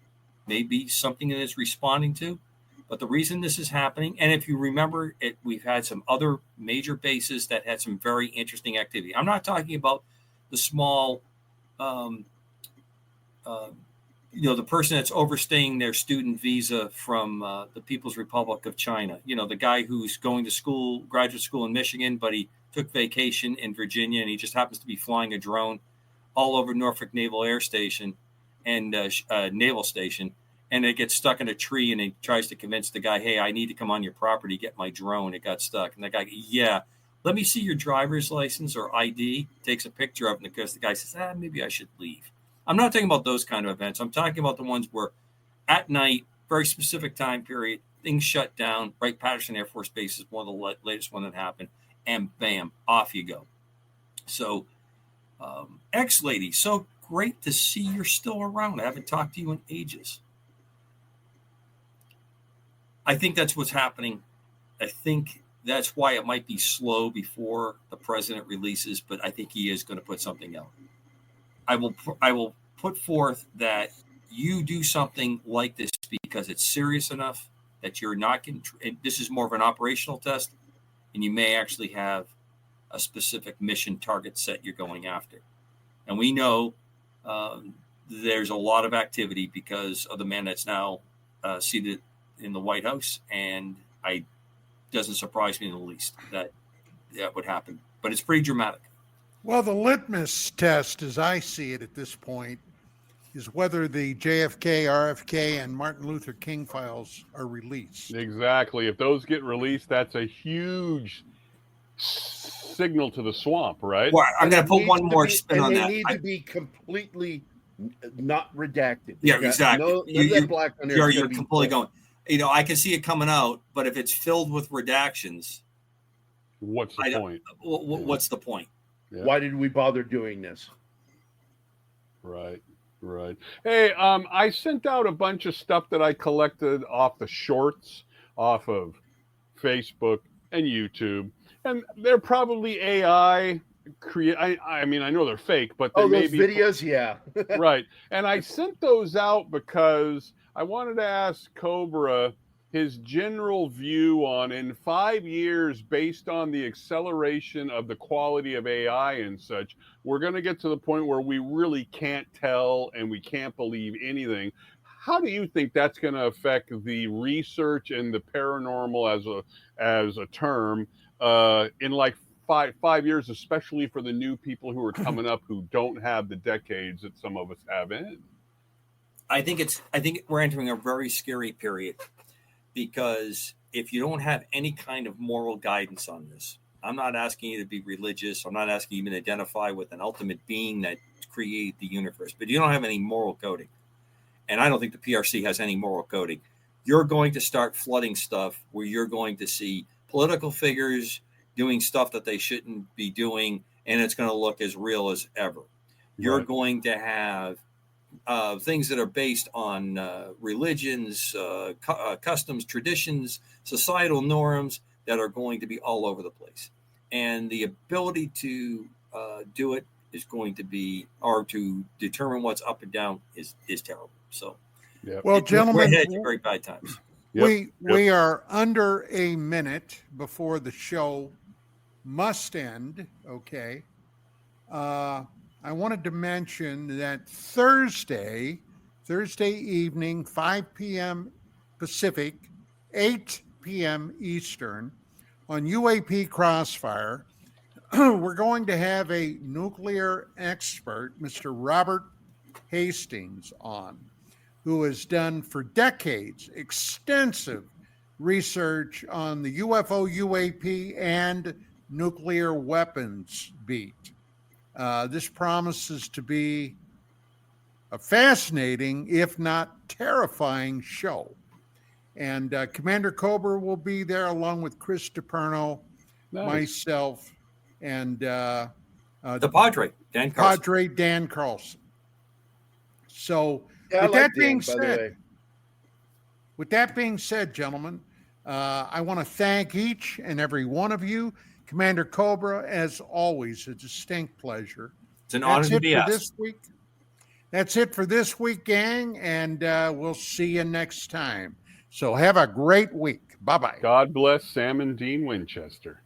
maybe something that is responding to. But the reason this is happening, and if you remember, we've had some other major bases that had some very interesting activity. I'm not talking about the small, the person that's overstaying their student visa from the People's Republic of China. The guy who's going to graduate school in Michigan, but he took vacation in Virginia, and he just happens to be flying a drone all over Norfolk Naval Air Station and Naval Station. And it gets stuck in a tree, and he tries to convince the guy, "Hey, I need to come on your property, get my drone. It got stuck." And the guy, "Yeah, let me see your driver's license or ID." Takes a picture of it, because the guy says, "Maybe I should leave." I'm not talking about those kind of events. I'm talking about the ones where at night, very specific time period, things shut down. Wright-Patterson Air Force Base is one of the latest one that happened. And bam, off you go. So, X-Lady, so great to see you're still around. I haven't talked to you in ages. I think that's what's happening. I think that's why it might be slow before the president releases, but I think he is going to put something out. I will put forth that you do something like this because it's serious enough that you're not getting. This is more of an operational test, and you may actually have a specific mission target set you're going after. And we know there's a lot of activity because of the man that's now seated in the White House, and it doesn't surprise me in the least that would happen. But it's pretty dramatic. Well, the litmus test, as I see it at this point, is whether the JFK, RFK, and Martin Luther King files are released. Exactly. If those get released, that's a huge signal to the swamp, right? Well, I'm going to put one more spin on that. They need to be completely not redacted. Yeah, exactly. You're completely going. I can see it coming out, but if it's filled with redactions, what's the point? What's the point? Yeah. Why did we bother doing this? Right. Hey, I sent out a bunch of stuff that I collected off the shorts, off of Facebook and YouTube, and they're probably AI create. I mean, I know they're fake, but they may those videos, yeah. Right. And I sent those out because I wanted to ask Cobra his general view on, in 5 years, based on the acceleration of the quality of AI and such, we're going to get to the point where we really can't tell and we can't believe anything. How do you think that's going to affect the research and the paranormal as a term in like five years, especially for the new people who are coming up who don't have the decades that some of us have in? I think we're entering a very scary period, because if you don't have any kind of moral guidance on this, I'm not asking you to be religious. I'm not asking you to identify with an ultimate being that created the universe, but you don't have any moral coding. and I don't think the PRC has any moral coding, you're going to start flooding stuff where you're going to see political figures doing stuff that they shouldn't be doing, and it's going to look as real as ever. You're going to have things that are based on religions, customs, traditions, societal norms that are going to be all over the place. And the ability to do it is going to be, or to determine what's up and down is terrible. So, well, gentlemen, we're headed very bad times. We are under a minute before the show must end. Okay. I wanted to mention that Thursday evening, 5 p.m. Pacific, 8 p.m. Eastern, on UAP Crossfire, we're going to have a nuclear expert, Mr. Robert Hastings, on, who has done for decades extensive research on the UFO, UAP, and nuclear weapons beat. This promises to be a fascinating, if not terrifying, show. And Commander Cobra will be there along with Chris DiPerno, myself, and the Padre, Dan Carlson. So, Yeah, with like that being Dan, by the way. With that being said, gentlemen, I want to thank each and every one of you. Commander Cobra, as always, a distinct pleasure. It's an honor to be asked. This week. That's it for this week, gang, and we'll see you next time. So have a great week. Bye-bye. God bless Sam and Dean Winchester.